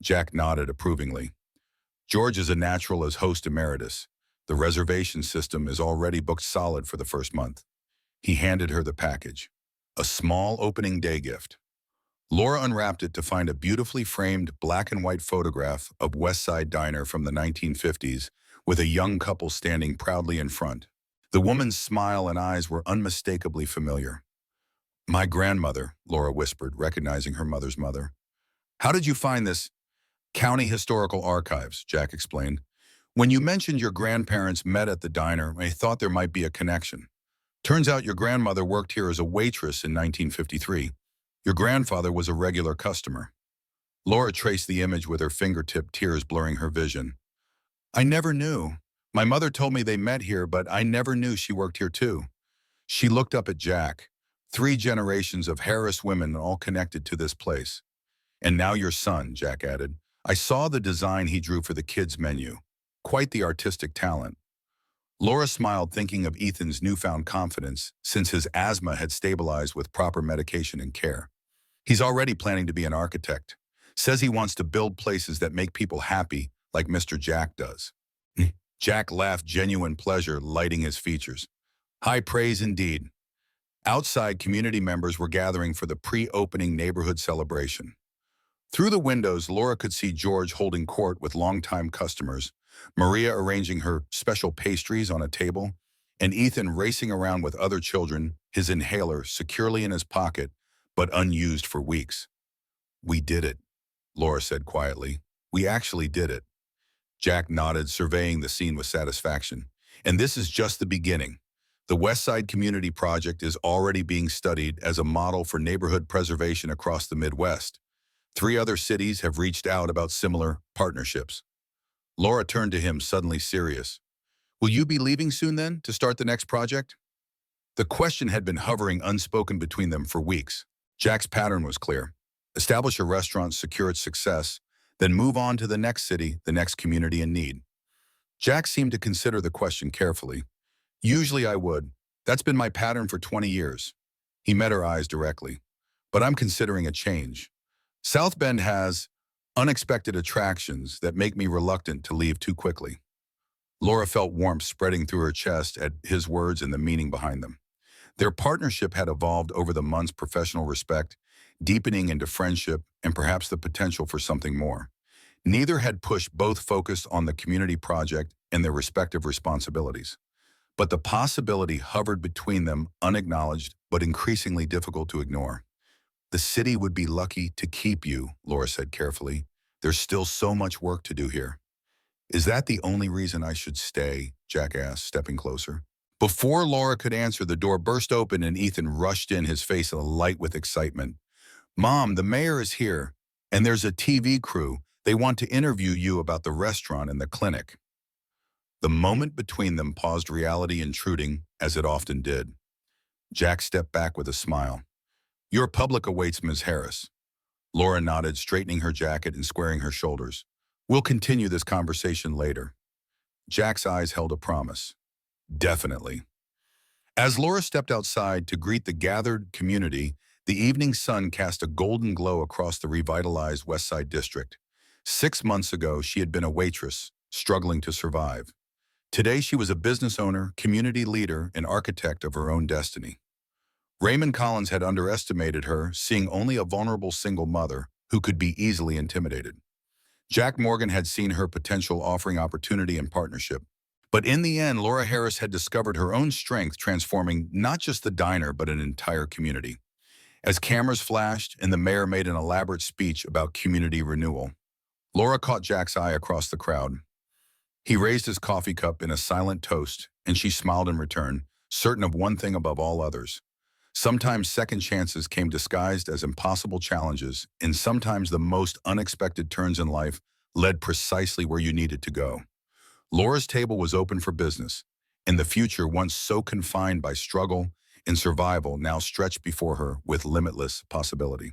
Jack nodded approvingly. George is a natural as host emeritus. The reservation system is already booked solid for the first month. He handed her the package. A small opening day gift. Laura unwrapped it to find a beautifully framed black and white photograph of West Side Diner from the 1950s with a young couple standing proudly in front. The woman's smile and eyes were unmistakably familiar. My grandmother, Laura whispered, recognizing her mother's mother. How did you find this? County Historical Archives, Jack explained. When you mentioned your grandparents met at the diner, I thought there might be a connection. Turns out your grandmother worked here as a waitress in 1953. Your grandfather was a regular customer. Laura traced the image with her fingertip, tears blurring her vision. I never knew. My mother told me they met here, but I never knew she worked here too. She looked up at Jack. 3 generations of Harris women all connected to this place. And now your son, Jack added. I saw the design he drew for the kids' menu. Quite the artistic talent. Laura smiled, thinking of Ethan's newfound confidence since his asthma had stabilized with proper medication and care. He's already planning to be an architect. Says he wants to build places that make people happy like Mr. Jack does. Jack laughed, genuine pleasure lighting his features. High praise indeed. Outside, community members were gathering for the pre-opening neighborhood celebration. Through the windows, Laura could see George holding court with longtime customers, Maria arranging her special pastries on a table, and Ethan racing around with other children, his inhaler securely in his pocket, but unused for weeks. We did it, Laura said quietly. We actually did it. Jack nodded, surveying the scene with satisfaction. And this is just the beginning. The West Side Community Project is already being studied as a model for neighborhood preservation across the Midwest. 3 other cities have reached out about similar partnerships. Laura turned to him, suddenly serious. Will you be leaving soon then, to start the next project? The question had been hovering unspoken between them for weeks. Jack's pattern was clear. Establish a restaurant, secure its success, then move on to the next city, the next community in need. Jack seemed to consider the question carefully. Usually I would. That's been my pattern for 20 years. He met her eyes directly. But I'm considering a change. South Bend has unexpected attractions that make me reluctant to leave too quickly. Laura felt warmth spreading through her chest at his words and the meaning behind them. Their partnership had evolved over the months, professional respect, deepening into friendship, and perhaps the potential for something more. Neither had pushed, both focused on the community project and their respective responsibilities. But the possibility hovered between them, unacknowledged, but increasingly difficult to ignore. The city would be lucky to keep you, Laura said carefully. There's still so much work to do here. Is that the only reason I should stay? Jack asked, stepping closer. Before Laura could answer, the door burst open and Ethan rushed in, his face alight with excitement. Mom, the mayor is here, and there's a TV crew. They want to interview you about the restaurant and the clinic. The moment between them paused, reality intruding, as it often did. Jack stepped back with a smile. Your public awaits, Ms. Harris. Laura nodded, straightening her jacket and squaring her shoulders. We'll continue this conversation later. Jack's eyes held a promise. Definitely. As Laura stepped outside to greet the gathered community, the evening sun cast a golden glow across the revitalized West Side district. 6 months ago, she had been a waitress, struggling to survive. Today, she was a business owner, community leader, and architect of her own destiny. Raymond Collins had underestimated her, seeing only a vulnerable single mother who could be easily intimidated. Jack Morgan had seen her potential, offering opportunity and partnership. But in the end, Laura Harris had discovered her own strength, transforming not just the diner, but an entire community. As cameras flashed and the mayor made an elaborate speech about community renewal, Laura caught Jack's eye across the crowd. He raised his coffee cup in a silent toast, and she smiled in return, certain of one thing above all others. Sometimes second chances came disguised as impossible challenges, and sometimes the most unexpected turns in life led precisely where you needed to go. Laura's table was open for business, and the future, once so confined by struggle and survival, now stretched before her with limitless possibility.